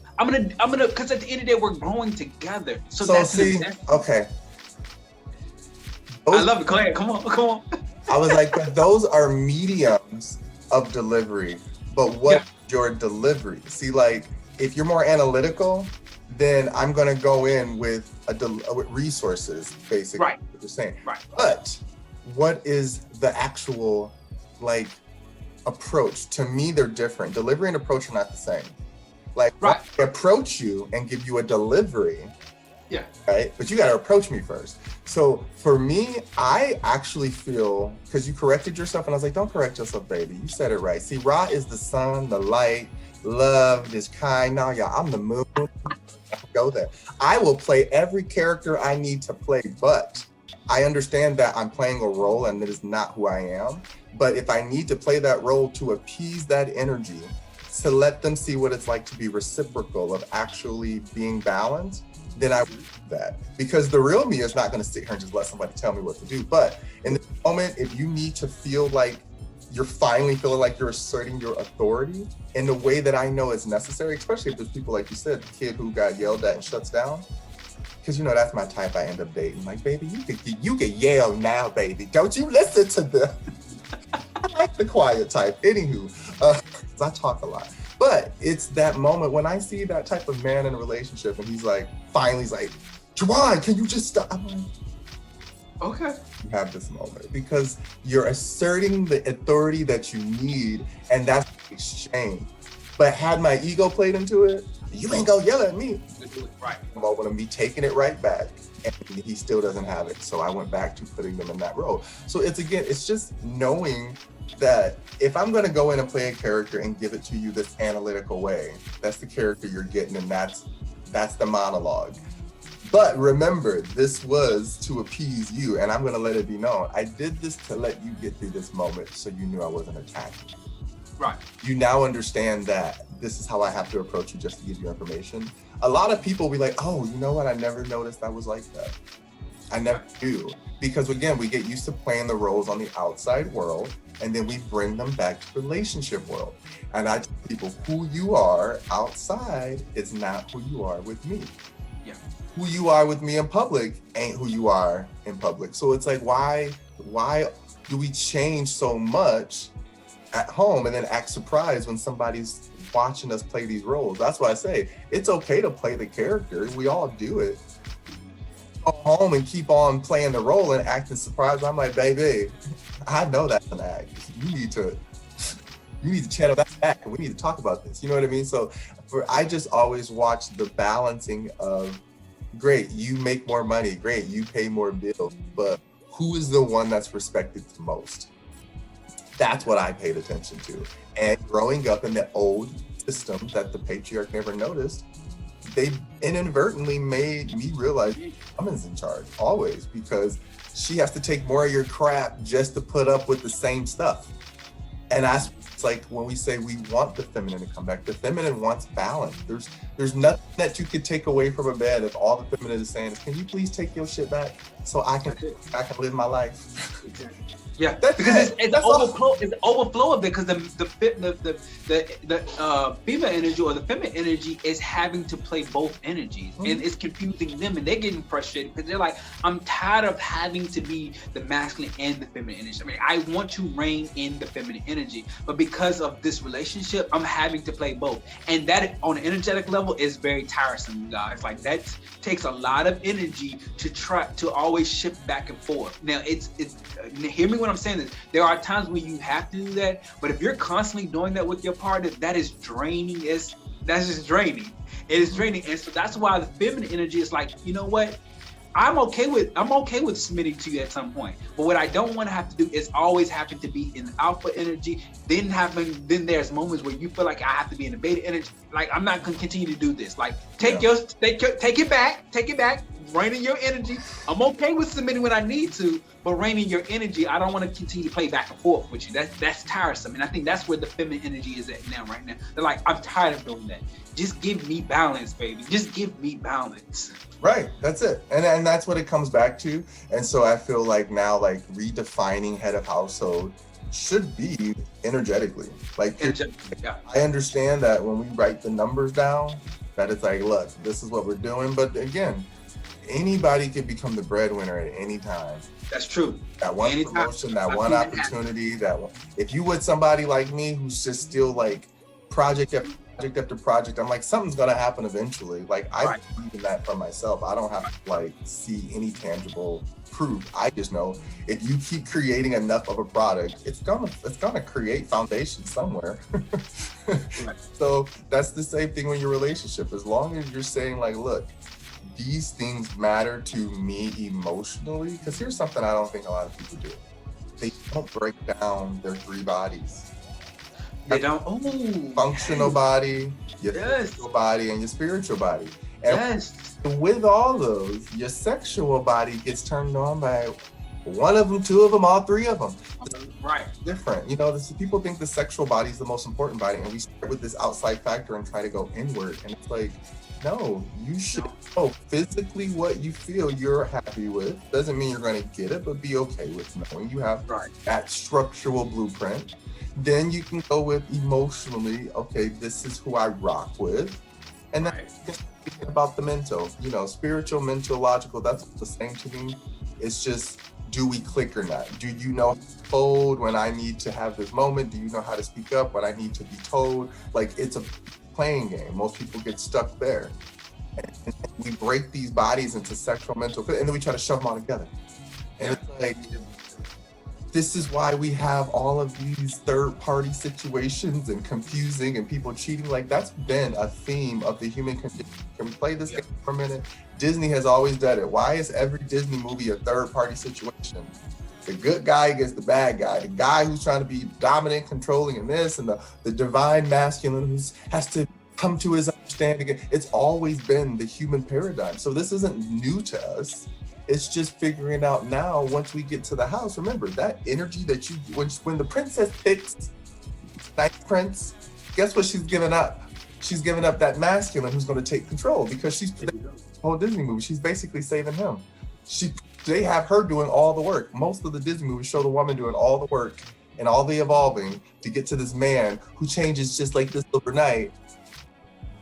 because at the end of the day, we're growing together. So that's okay. I love it. Go ahead. Come on. I was like, but those are mediums of delivery, but what's your delivery? See, like, if you're more analytical, then I'm going to go in with with resources, basically, what you're saying. Right. But what is the actual, like, approach? To me, they're different. Delivery and approach are not the same. Like, I approach you and give you a delivery, Yeah. Right? But you got to approach me first. So for me, I actually feel, because you corrected yourself, and I was like, don't correct yourself, baby. You said it right. See, Rah is the sun, the light, love, is kind. Now, yeah, I'm the moon. Go there. I will play every character I need to play, but I understand that I'm playing a role and that is not who I am. But if I need to play that role to appease that energy, to let them see what it's like to be reciprocal of actually being balanced, then I would do that. Because the real me is not going to sit here and just let somebody tell me what to do. But in the moment, if you need to feel like you're finally feeling like you're asserting your authority in the way that I know is necessary, especially if there's people, like you said, the kid who got yelled at and shuts down. Because, you know, that's my type I end up dating. Like, baby, you can yell now, baby. Don't you listen to them. I like the quiet type. Anywho, 'cause I talk a lot. But it's that moment when I see that type of man in a relationship and he's like, finally, he's like, Juwan, can you just stop? I'm like, okay. You have this moment because you're asserting the authority that you need, and that's the exchange. But had my ego played into it, you ain't gonna yell at me. Right. The moment of me taking it right back, and he still doesn't have it. So I went back to putting them in that role. So it's just knowing that if I'm gonna go in and play a character and give it to you this analytical way, that's the character you're getting, and that's the monologue. But remember, this was to appease you, and I'm gonna let it be known. I did this to let you get through this moment so you knew I wasn't attacking you. Right. You now understand that this is how I have to approach you just to give you information. A lot of people be like, oh, you know what? I never noticed I was like that. I never do. Because again, we get used to playing the roles on the outside world, and then we bring them back to the relationship world. And I tell people, who you are outside is not who you are with me. Yeah. Who you are with me in public ain't who you are in public. So it's like, why do we change so much at home and then act surprised when somebody's watching us play these roles? That's why I say it's okay to play the characters. We all do it. Go home and keep on playing the role and acting surprised. I'm like, baby, I know that's an act. You need to channel that back, and we need to talk about this. You know what I mean? So I just always watch the balancing of, great, you make more money, great, you pay more bills, but who is the one that's respected the most? That's what I paid attention to. And growing up in the old system that the patriarch never noticed, they inadvertently made me realize the woman's in charge always, because she has to take more of your crap just to put up with the same stuff. And it's like when we say we want the feminine to come back, the feminine wants balance. There's nothing that you could take away from a bed if all the feminine is saying is, can you please take your shit back so I can live my life? Yeah, because it's overflow of it, because the female energy or the feminine energy is having to play both energies, and it's confusing them, and they're getting frustrated because they're like, I'm tired of having to be the masculine and the feminine energy. I mean, I want to reign in the feminine energy, but because of this relationship, I'm having to play both, and that on an energetic level is very tiresome, guys. Like, that takes a lot of energy to try to always shift back and forth. Now, it's hear me when I'm saying this. There are times when you have to do that, but if you're constantly doing that with your partner, that is draining. That's just draining. It is draining, and so that's why the feminine energy is like, you know what? I'm okay with submitting to you at some point, but what I don't want to have to do is always having to be in the alpha energy. Then there's moments where you feel like I have to be in the beta energy. Like, I'm not gonna continue to do this. Like, take it back. Rein in your energy. I'm okay with submitting when I need to, but rein in your energy. I don't want to continue to play back and forth with you. That's tiresome, and I think that's where the feminine energy is at now. Right now, they're like, I'm tired of doing that. Just give me balance, baby. Just give me balance. Right, that's it, and that's what it comes back to. And so I feel like now, like, redefining head of household should be energetically. Like, yeah. I understand that when we write the numbers down, that it's like, look, this is what we're doing. But again, anybody could become the breadwinner at any time. That's true. That one promotion, that one opportunity, that one. If you with somebody like me who's just still like project after project, I'm like, something's gonna happen eventually. Like, I believe in that for myself. I don't have to like see any tangible proof. I just know if you keep creating enough of a product, it's gonna create foundation somewhere. So that's the same thing with your relationship. As long as you're saying like, look, these things matter to me emotionally, because here's something I don't think a lot of people do. They don't break down their three bodies. They don't. Functional body, your physical body, and your spiritual body. And with all those, your sexual body gets turned on by one of them, two of them, all three of them. Right. Different. You know, people think the sexual body is the most important body, and we start with this outside factor and try to go inward. And it's like, no, you should know physically what you feel you're happy with. Doesn't mean you're going to get it, but be okay with knowing you have that structural blueprint. Then you can go with emotionally, okay, this is who I rock with. And then thinking about the mental, you know, spiritual, mental, logical, that's the same to me. It's just, do we click or not? Do you know how to fold when I need to have this moment? Do you know how to speak up when I need to be told? Like, it's a playing game. Most people get stuck there. And we break these bodies into sexual, mental, and then we try to shove them all together. And it's like, this is why we have all of these third-party situations and confusing and people cheating. Like, that's been a theme of the human condition. Can we play this game for a minute? Disney has always done it. Why is every Disney movie a third-party situation? The good guy against the bad guy. The guy who's trying to be dominant, controlling in this, and the divine masculine who has to come to his understanding. It's always been the human paradigm. So this isn't new to us. It's just figuring out now, once we get to the house, remember that energy that when the princess picks nice prince, guess what she's giving up? She's giving up that masculine who's going to take control, because she's the whole Disney movie. She's basically saving him. They have her doing all the work. Most of the Disney movies show the woman doing all the work and all the evolving to get to this man who changes just like this overnight.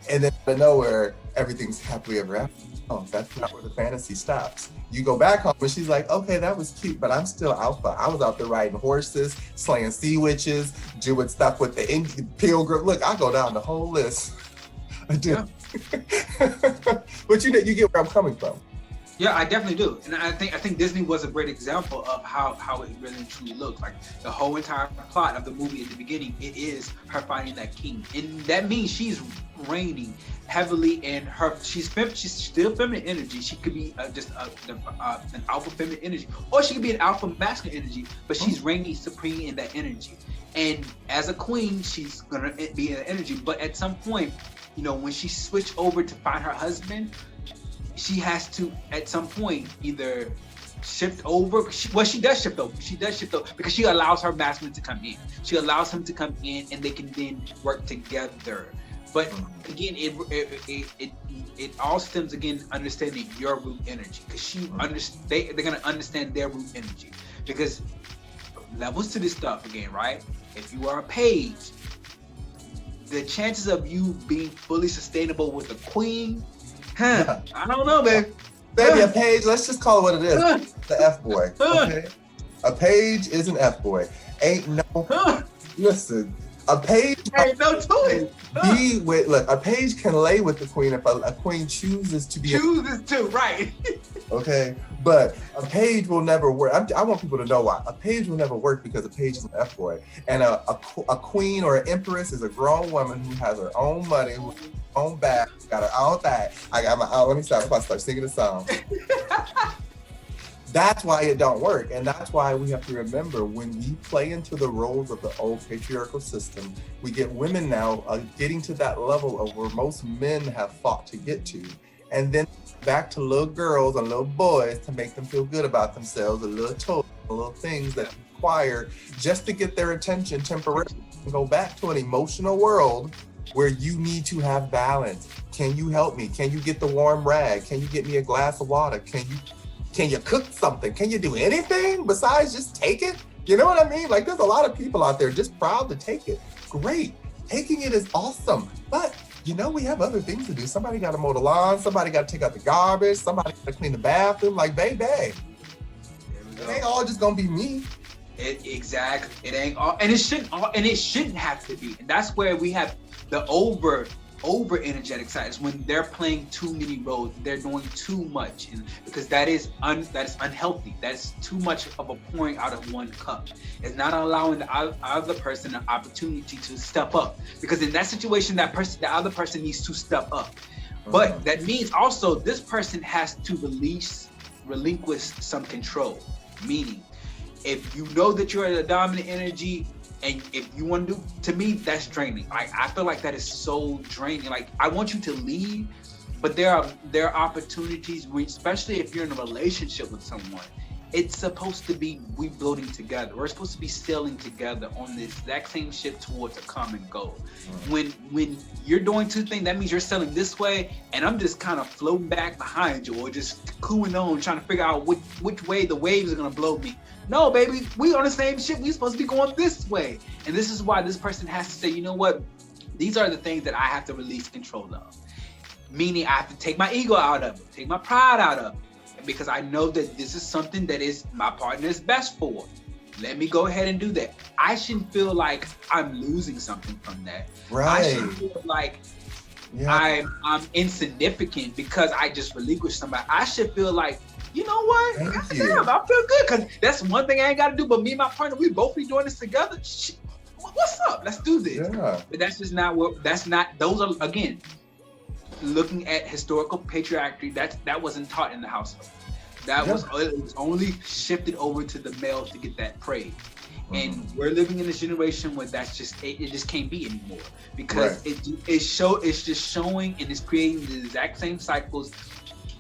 And then out of nowhere, everything's happily ever after. Oh, that's not where the fantasy stops. You go back home and she's like, okay, that was cute, but I'm still alpha. I was out there riding horses, slaying sea witches, doing stuff with the Indian pilgrim. Look, I go down the whole list. I do. Yeah. But you get where I'm coming from. Yeah, I definitely do. And I think Disney was a great example of how it really and truly looks. Like, the whole entire plot of the movie at the beginning, it is her finding that king. And that means she's reigning heavily in her, she's still feminine energy. She could be just an alpha feminine energy, or she could be an alpha masculine energy, but she's reigning supreme in that energy. And as a queen, she's gonna be in that energy. But at some point, you know, when she switched over to find her husband, she has to, at some point, either shift over. She does shift over. She does shift over because she allows her masculine to come in. She allows him to come in, and they can then work together. But again, it all stems again understanding your root energy, because they're gonna understand their root energy, because levels to this stuff again, right? If you are a page, the chances of you being fully sustainable with a queen. I don't know, man. Baby, a page, let's just call it what it is. The F-boy. Okay? A page is an F-boy. Ain't no, listen, a page ain't no to it. Look, a page can lay with the queen if a queen chooses to be. Right. Okay, but a page will never work. I want people to know why. A page will never work because a page is an F-boy. And a queen or an empress is a grown woman who has her own money, who has her own bag, got her own thing. Let me stop. I'm about to start singing a song. That's why it don't work. And that's why we have to remember, when we play into the roles of the old patriarchal system, we get women now getting to that level of where most men have fought to get to. And then back to little girls and little boys to make them feel good about themselves, a little toys, little things that require just to get their attention temporarily, and go back to an emotional world where you need to have balance. Can you help me? Can you get the warm rag? Can you get me a glass of water? Can you cook something? Can you do anything besides just take it? You know what I mean? Like, there's a lot of people out there just proud to take it. Great. Taking it is awesome. But, you know, we have other things to do. Somebody got to mow the lawn. Somebody got to take out the garbage. Somebody got to clean the bathroom. Like, baby, it ain't all just going to be me. Exactly. It ain't all. And it shouldn't have to be. And that's where we have the over energetic side, is when they're playing too many roles, they're doing too much, and because that is unhealthy. That's too much of a pouring out of one cup. It's not allowing the other person an opportunity to step up, because in that situation, the other person needs to step up. But that means also this person has to relinquish some control. Meaning, if you know that you're in a dominant energy, and if you want to do, to me, that's draining. I feel like that is so draining. Like, I want you to lead, but there are opportunities where, especially if you're in a relationship with someone, it's supposed to be we building together. We're supposed to be sailing together on this exact same ship towards a common goal. When you're doing two things, that means you're sailing this way, and I'm just kind of floating back behind you, or just cooling on, trying to figure out which way the waves are gonna blow me. No, baby, we on the same ship. We supposed to be going this way, and this is why this person has to say, you know what? These are the things that I have to release control of. Meaning, I have to take my ego out of it, take my pride out of it. Because I know that this is something that is my partner is best for. Let me go ahead and do that. I shouldn't feel like I'm losing something from that. Right. I shouldn't feel like I'm insignificant because I just relinquished somebody. I should feel like, you know what? Damn, I feel good because that's one thing I ain't got to do. But me and my partner, we both be doing this together. Shit, what's up? Let's do this. Yeah. But that's just not what. That's not. Those are, again, looking at historical patriarchy. That wasn't taught in the household. It was only shifted over to the males to get that praise. And we're living in this generation where that's just it just can't be anymore, because it's just showing and it's creating the exact same cycles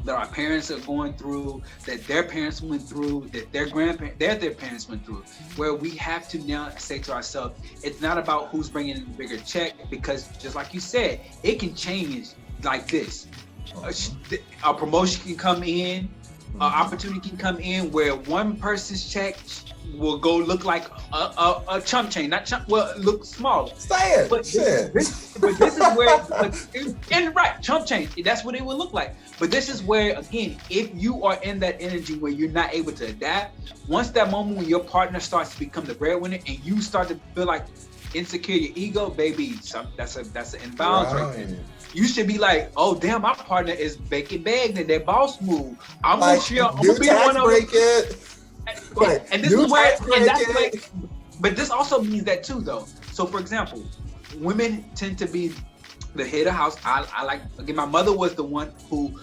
that our parents are going through, that their parents went through, that their parents went through, where we have to now say to ourselves, it's not about who's bringing in the bigger check, because just like you said, it can change like this. A promotion can come in, an opportunity can come in where one person's check will go look like a chump change, not chump, well, look smaller. Say it. But this is where, right, chump change, that's what it will look like. But this is where, again, if you are in that energy where you're not able to adapt, once that moment when your partner starts to become the breadwinner and you start to feel like insecure, your ego, baby, that's an imbalance right there. You should be like, oh damn, my partner is baking bags and their boss move. I'm gonna be the one break it. And this is where, and that's like, but this also means that too, though. So, for example, women tend to be the head of house. I like, again, my mother was the one who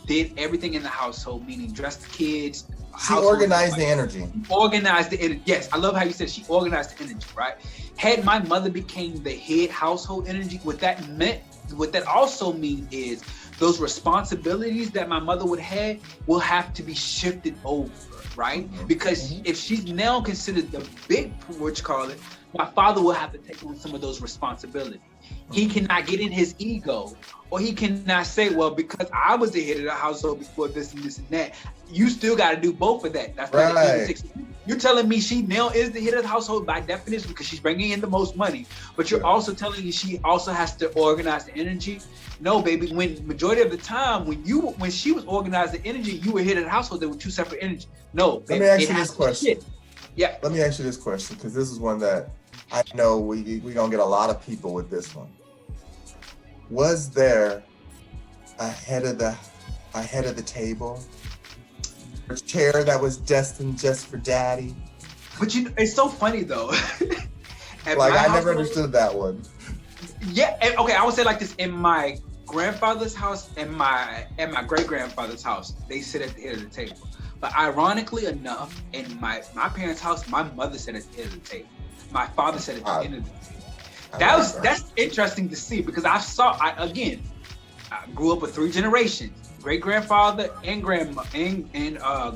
did everything in the household, meaning dress the kids. She organized the energy. Organized the energy. Yes, I love how you said she organized the energy, right? Had my mother became the head household energy, what that also means is those responsibilities that my mother would have will have to be shifted over, right? Because if she's now considered the big, my father will have to take on some of those responsibilities. He cannot get in his ego, or he cannot say, well, because I was the head of the household before this and this and that, you still got to do both of that. That's right. You're telling me she now is the head of the household by definition because she's bringing in the most money, but you're also telling me she also has to organize the energy. No, baby, when majority of the time, when she was organizing the energy, you were head of the household, there were two separate energies. No, baby, let me ask you this question. Yeah. Let me ask you this question, because this is one that I know we gonna get a lot of people with this one. Was there a head of the table, a chair that was destined just for daddy? But it's so funny though. Like, I never understood that one. Yeah, okay, I would say like this: in my grandfather's house and my great grandfather's house, they sit at the head of the table. But ironically enough, in my parents' house, my mother sat at the head of the table. My father sat at the end of the table. That's interesting to see, because I grew up with 3 generations: great grandfather and grandma and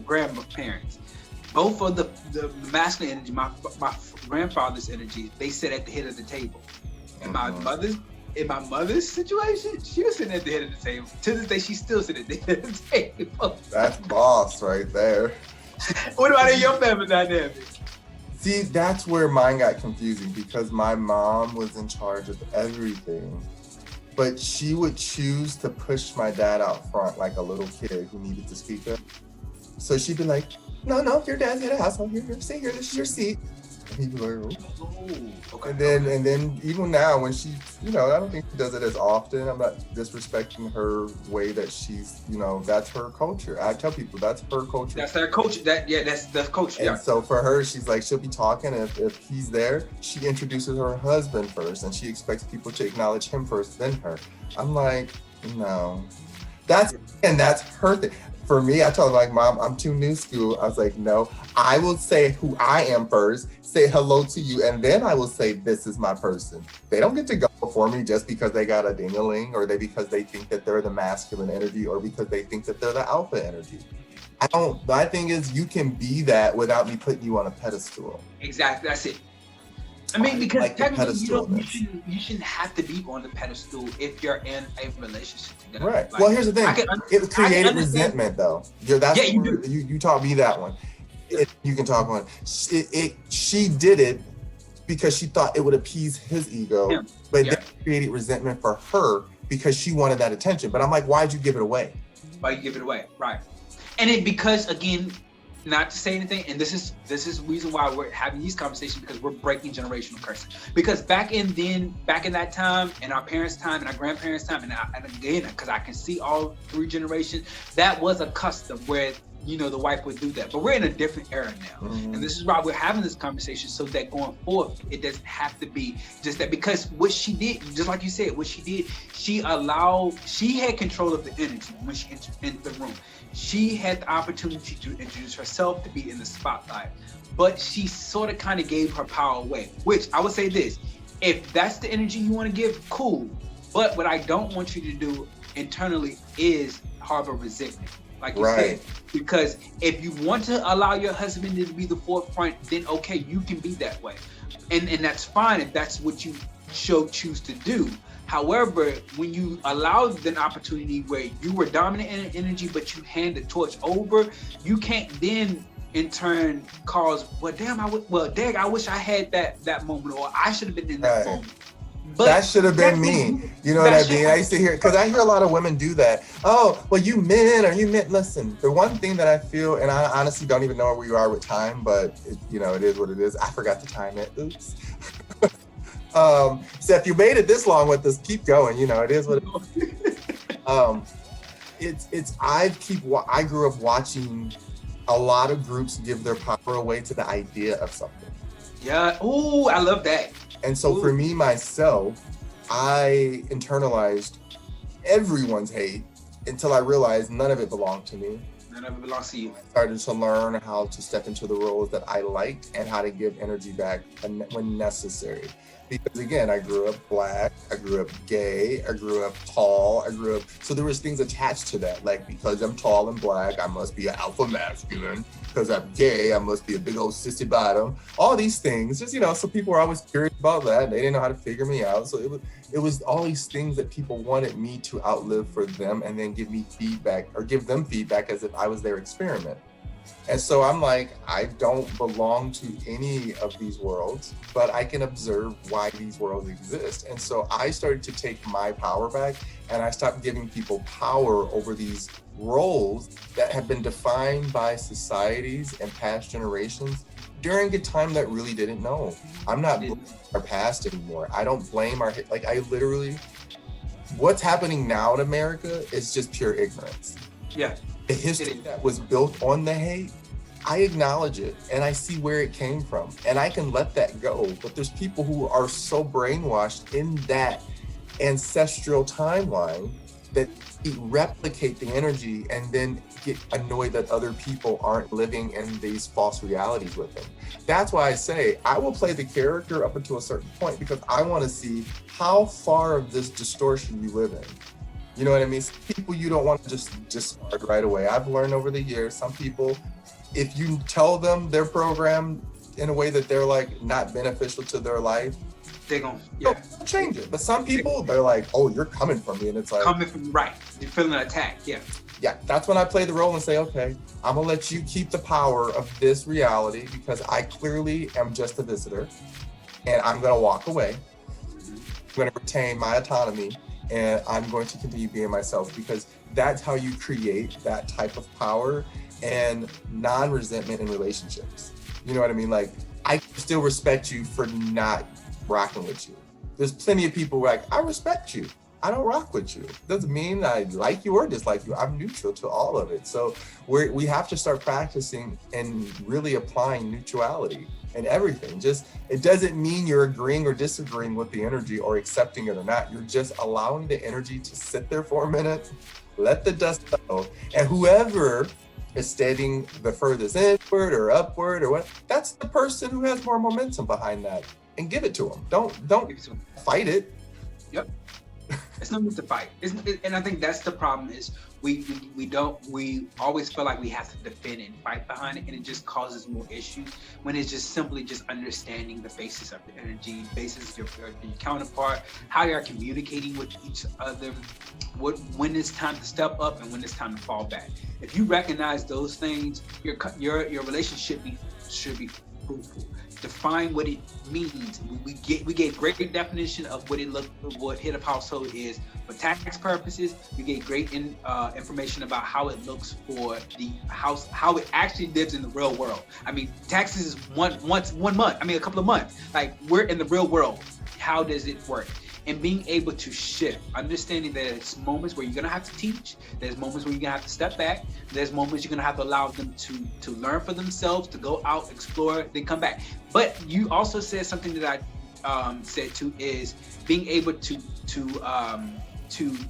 grandparents. Both of the masculine energy, my grandfather's energy, they sit at the head of the table. And my mother's situation, she was sitting at the head of the table. To this day, she's still sitting at the head of the table. That's boss right there. What about in your family dynamic? See, that's where mine got confusing, because my mom was in charge of everything, but she would choose to push my dad out front like a little kid who needed to speak up. So she'd be like, no, your dad's head of household. Here, sit here. This is your seat. And he'd be like, oh. Okay. And then even now, when she, I don't think she does it as often. I'm not disrespecting her way that she's, that's her culture. I tell people that's her culture. That's their culture. That's the culture. And so for her, she's like, she'll be talking. If he's there, she introduces her husband first, and she expects people to acknowledge him first, then her. I'm like, No, that's her thing. For me, I told her, like, Mom, I'm too new school. I was like, no, I will say who I am first, say hello to you, and then I will say this is my person. They don't get to go before me just because they got a ding-a-ling, or because they think that they're the masculine energy, or because they think that they're the alpha energy. I don't. My thing is, you can be that without me putting you on a pedestal. Exactly. That's it. I mean, because like technically you shouldn't have to be on the pedestal if you're in a relationship together. Right. Like, well, here's the thing. It created resentment, though. You taught me that one. You can talk on it. She did it because she thought it would appease his ego, but then it created resentment for her because she wanted that attention. But I'm like, why'd you give it away? Why you give it away? Right. And it because, again, not to say anything, and this is the reason why we're having these conversations, because we're breaking generational curses. Because back in that time, in our parents' time, and our grandparents' time, and again, because I can see all three generations, that was a custom where, you know, the wife would do that. But we're in a different era now. Mm-hmm. And this is why we're having this conversation, so that going forth, it doesn't have to be just that. Because what she did, just like you said, she had control of the energy when she entered into the room. She had the opportunity to introduce herself, to be in the spotlight. But she sort of kind of gave her power away, which I would say this: if that's the energy you want to give, cool. But what I don't want you to do internally is harbor resentment. Like you said, because if you want to allow your husband to be the forefront, then okay, you can be that way, and that's fine if that's what you choose to do. However, when you allow an opportunity where you were dominant in energy, but you hand the torch over, you can't then in turn cause, dang, I wish I had that moment, or I should have been in that moment. But that should have been me. You know what I mean? I used to hear, because I hear a lot of women do that. Oh, well, you men. Listen, the one thing that I feel, and I honestly don't even know where you are with time, but it is what it is. I forgot to time it. Oops. So if you made it this long with us, keep going. It is what it is. I grew up watching a lot of groups give their power away to the idea of something. Yeah. Ooh, I love that. And so for me, myself, I internalized everyone's hate until I realized none of it belonged to me. None of it belongs to you. I started to learn how to step into the roles that I liked and how to give energy back when necessary. Because again, I grew up Black, I grew up gay, I grew up tall, so there was things attached to that. Like, because I'm tall and Black, I must be an alpha masculine. Because I'm gay, I must be a big old sissy bottom. All these things, just, so people were always curious about that. They didn't know how to figure me out. So it was all these things that people wanted me to outlive for them and then give me feedback, or give them feedback as if I was their experiment. And so I'm like, I don't belong to any of these worlds, but I can observe why these worlds exist. And so I started to take my power back, and I stopped giving people power over these roles that have been defined by societies and past generations during a time that really didn't know. I'm not blaming our past anymore. I don't blame what's happening now in America is just pure ignorance. Yeah. The history that was built on the hate, I acknowledge it and I see where it came from, and I can let that go. But there's people who are so brainwashed in that ancestral timeline that replicate the energy and then get annoyed that other people aren't living in these false realities with them. That's why I say I will play the character up until a certain point, because I want to see how far of this distortion you live in. You know what I mean? Some people you don't want to just discard right away. I've learned over the years, some people, if you tell them they're programmed in a way that they're like not beneficial to their life, they're gonna change it. But some people, they're like, oh, you're coming for me. And it's like, coming from, right. You're feeling attacked. Yeah. Yeah. That's when I play the role and say, okay, I'm gonna let you keep the power of this reality, because I clearly am just a visitor, and I'm gonna walk away. I'm gonna retain my autonomy, and I'm going to continue being myself, because that's how you create that type of power and non-resentment in relationships. You know what I mean? Like, I still respect you for not rocking with you. There's plenty of people who are like, I respect you. I don't rock with you. Doesn't mean I like you or dislike you. I'm neutral to all of it. So we have to start practicing and really applying neutrality in everything. Just, it doesn't mean you're agreeing or disagreeing with the energy or accepting it or not. You're just allowing the energy to sit there for a minute, let the dust settle, and whoever is standing the furthest inward or upward or what, that's the person who has more momentum behind that, and give it to them. Don't fight it. Yep. It's no need to fight. And I think that's the problem is we always feel like we have to defend and fight behind it, and it just causes more issues when it's just simply just understanding the basis of the energy, basis of your counterpart, how you're communicating with each other, when it's time to step up and when it's time to fall back. If you recognize those things, your relationship should be fruitful. Define what it means. We gave great definition of what head of household is for tax purposes. We gave great information about how it looks for the house, how it actually lives in the real world. I mean, taxes is one month. I mean, a couple of months. Like, we're in the real world. How does it work? And being able to shift, understanding that there's moments where you're gonna have to teach, there's moments where you're gonna have to step back, there's moments you're gonna have to allow them to learn for themselves, to go out, explore, then come back. But you also said something that I said too, is being able to attune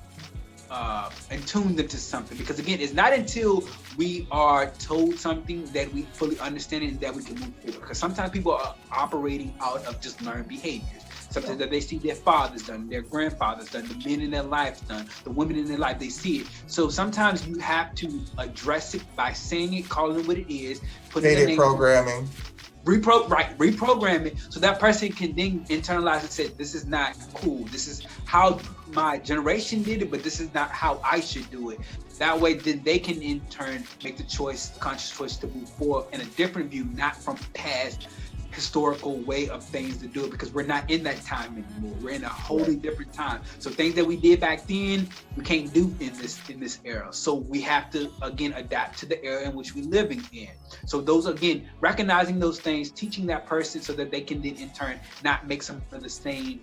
them to something. Because again, it's not until we are told something that we fully understand it and that we can move forward. Because sometimes people are operating out of just learned behaviors. Something that they see their fathers done, their grandfathers done, the men in their lives done, the women in their life, they see it. So sometimes you have to address it by saying it, calling it what it is, putting it in programming. Reprogram it so that person can then internalize and say, this is not cool. This is how my generation did it, but this is not how I should do it. That way, then they can in turn make the conscious choice to move forward in a different view, not from past historical way of things to do it, because we're not in that time anymore. We're in a wholly different time. So things that we did back then, we can't do in this era. So we have to again adapt to the era in which we're living in. So those, again, recognizing those things, teaching that person so that they can then in turn not make some of the same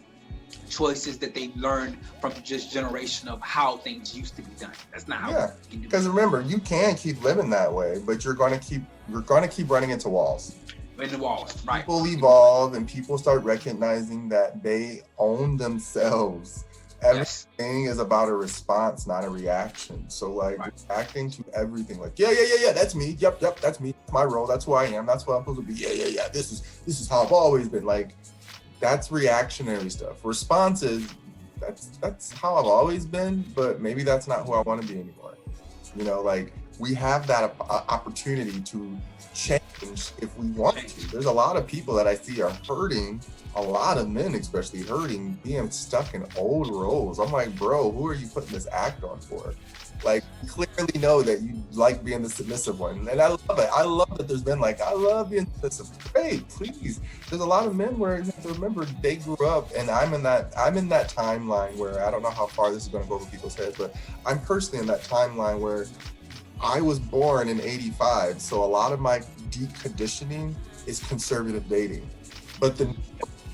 choices that they learned from just generation of how things used to be done. That's not how we can do it. Because remember, you can keep living that way, but you're going to keep running into walls. In the walls, right? People evolve and people start recognizing that they own themselves. Everything is about a response, not a reaction. So like reacting to everything, like yeah, that's me. Yep, that's me. That's my role. That's who I am. That's what I'm supposed to be. Yeah. This is how I've always been. Like, that's reactionary stuff. Responses, that's how I've always been, but maybe that's not who I want to be anymore. You know, like, we have that opportunity to change if we want to. There's a lot of people that I see are hurting, a lot of men especially hurting, being stuck in old roles. I'm like, bro, who are you putting this act on for? Like, you clearly know that you like being the submissive one. And I love it. I love that there's been like, I love being submissive. Great, please. There's a lot of men where you have to remember they grew up, and I'm in that timeline where I don't know how far this is going to go over people's heads, but I'm personally in that timeline where I was born in 85, so a lot of my deep conditioning is conservative dating. But then,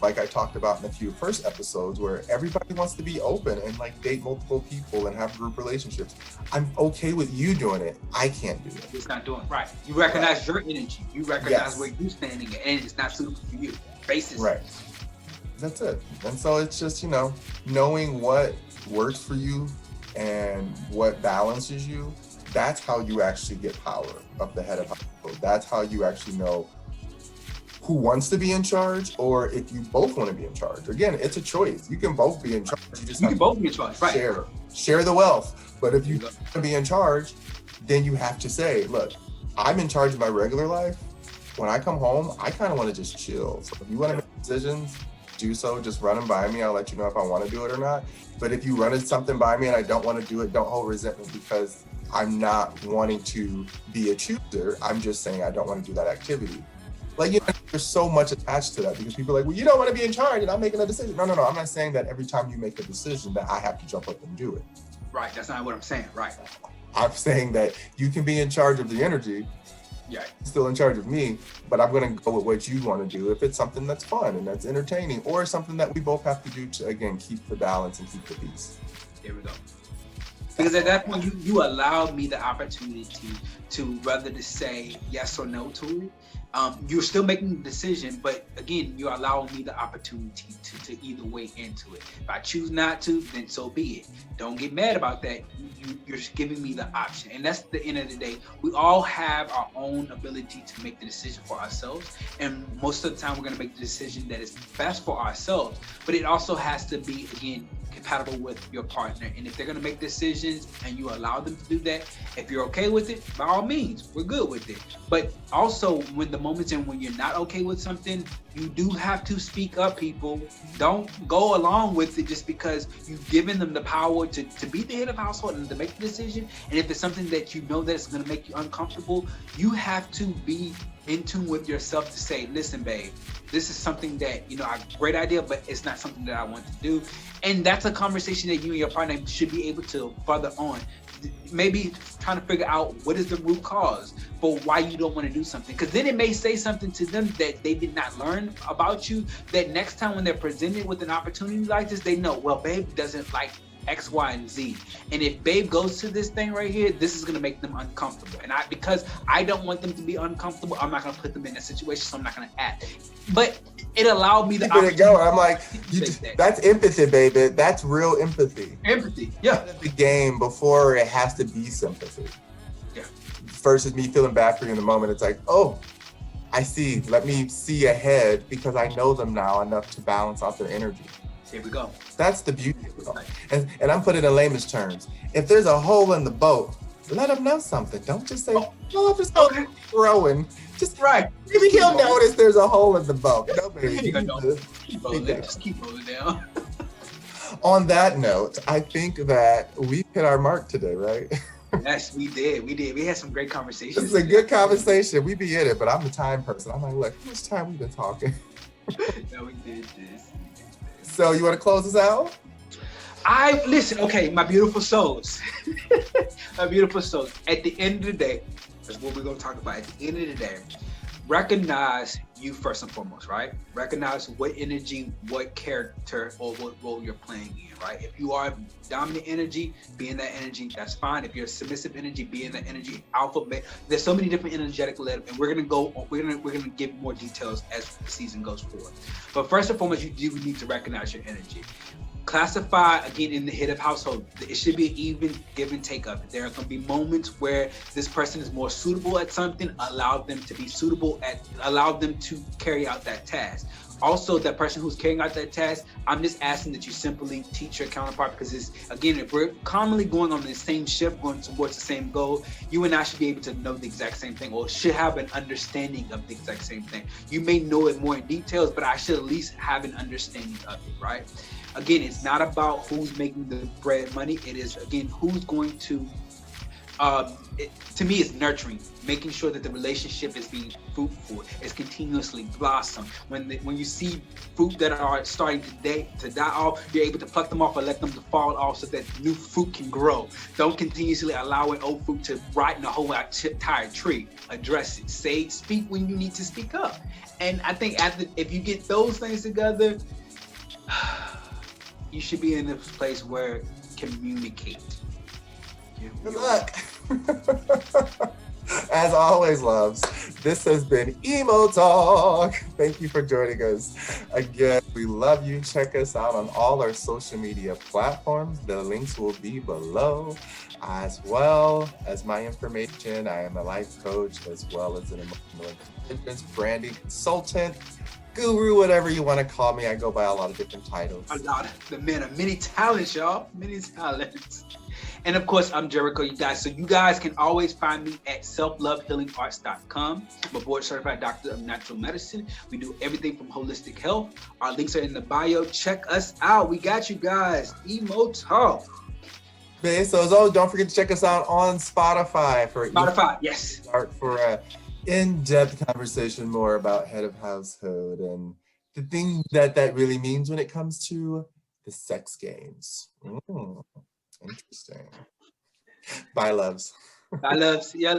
like I talked about in a few first episodes, where everybody wants to be open and like date multiple people and have group relationships. I'm okay with you doing it. I can't do it. It's not doing it right. You recognize your energy. You recognize where you're standing at, and it's not suitable for you. Basis. Right. That's it. And so it's just, knowing what works for you and what balances you. That's how you actually get power of the head of household. That's how you actually know who wants to be in charge, or if you both want to be in charge. Again, it's a choice. You can both be in charge. You can both be in charge, right? Share the wealth. But if you want to be in charge, then you have to say, look, I'm in charge of my regular life. When I come home, I kind of want to just chill. So if you want to make decisions, do so. Just run them by me. I'll let you know if I want to do it or not. But if you run something by me and I don't want to do it, don't hold resentment, because I'm not wanting to be a chooser. I'm just saying I don't want to do that activity. Like, there's so much attached to that, because people are like, well, you don't want to be in charge and I'm making a decision. No. I'm not saying that every time you make a decision that I have to jump up and do it. Right. That's not what I'm saying. Right. I'm saying that you can be in charge of the energy Yeah. Still in charge of me, but I'm going to go with what you want to do. If it's something that's fun and that's entertaining, or something that we both have to do to, again, keep the balance and keep the peace. There we go. Because at that point, you allowed me the opportunity to rather to say yes or no to it. You're still making the decision, but again, you're allowing me the opportunity to either way into it. If I choose not to, then so be it. Don't get mad about that. You're giving me the option. And that's the end of the day. We all have our own ability to make the decision for ourselves. And most of the time, we're going to make the decision that is best for ourselves. But it also has to be, again, compatible with your partner. And if they're going to make decisions and you allow them to do that, if you're okay with it, by all means, we're good with it. But also, when the moments and when you're not okay with something, you do have to speak up, people. Don't go along with it just because you've given them the power to be the head of household and to make the decision. And if it's something that you know that's going to make you uncomfortable, you have to be in tune with yourself to say, listen, babe, this is something that, a great idea, but it's not something that I want to do. And that's a conversation that you and your partner should be able to further on. Maybe trying to figure out what is the root cause for why you don't want to do something. Because then it may say something to them that they did not learn about you, that next time when they're presented with an opportunity like this, they know, well, babe doesn't like X, Y, and Z. And if babe goes to this thing right here, this is going to make them uncomfortable. And because I don't want them to be uncomfortable, I'm not going to put them in that situation, so I'm not going to act. But it allowed me to go. I'm like, that's empathy, baby. That's real empathy. Empathy, yeah. The game before it has to be sympathy. Yeah. Versus me feeling bad for you in the moment. It's like, oh, I see. Let me see ahead because I know them now enough to balance out their energy. Here we go. That's the beauty of it. And I'm putting it in layman's terms. If there's a hole in the boat, let them know something. Don't just say, I'm just going rowing. Just right. Maybe he'll notice there's a hole in the boat. No, baby. Keep rolling down. On that note, I think that we hit our mark today, right? Yes, we did. We had some great conversations. This is a good conversation. We be in it, but I'm the time person. I'm like, look, how much time we been talking? No, we did this. So you want to close us out? Listen, okay, my beautiful souls. My beautiful souls. At the end of the day, that's what we're going to talk about. At the end of the day, recognize you first and foremost, right? Recognize what energy, what character, or what role you're playing in, right? If you are dominant energy, be in that energy, that's fine. If you're submissive energy, be in that energy. Alpha, beta. There's so many different energetic levels, and we're gonna give more details as the season goes forward. But first and foremost, you do need to recognize your energy. Classify, again, in the head of household. It should be an even give and take of it. There are going to be moments where this person is more suitable at something, allow them to be allow them to carry out that task. Also, that person who's carrying out that task, I'm just asking that you simply teach your counterpart, because it's, again, if we're commonly going on the same ship, going towards the same goal, you and I should be able to know the exact same thing, or should have an understanding of the exact same thing. You may know it more in details, but I should at least have an understanding of it, right? Again, it's not about who's making the bread money. It is, again, who's going to, to me, it's nurturing, making sure that the relationship is being fruitful, is continuously blossom. When you see fruit that are starting to die off, you're able to pluck them off or let them fall off so that new fruit can grow. Don't continuously allow an old fruit to rot in a whole entire tree. Address it. Speak when you need to speak up. And I think if you get those things together, you should be in a place where communicate. Good luck. As always, loves, this has been EmoTalk. Thank you for joining us. Again, we love you. Check us out on all our social media platforms. The links will be below, as well as my information. I am a life coach as well as an emotional intelligence branding consultant, guru, whatever you want to call me. I go by a lot of different titles. The man of many talents, y'all. Many talents. And of course, I'm Jericho, you guys. So you guys can always find me at selflovehealingarts.com. I'm a board certified doctor of natural medicine. We do everything from holistic health. Our links are in the bio. Check us out. We got you guys. EmoTalk. Okay, so as always, don't forget to check us out on Spotify yes. For a in-depth conversation more about head of household and the thing that really means when it comes to the sex games. Interesting. Bye, loves. Bye, loves. Yeah.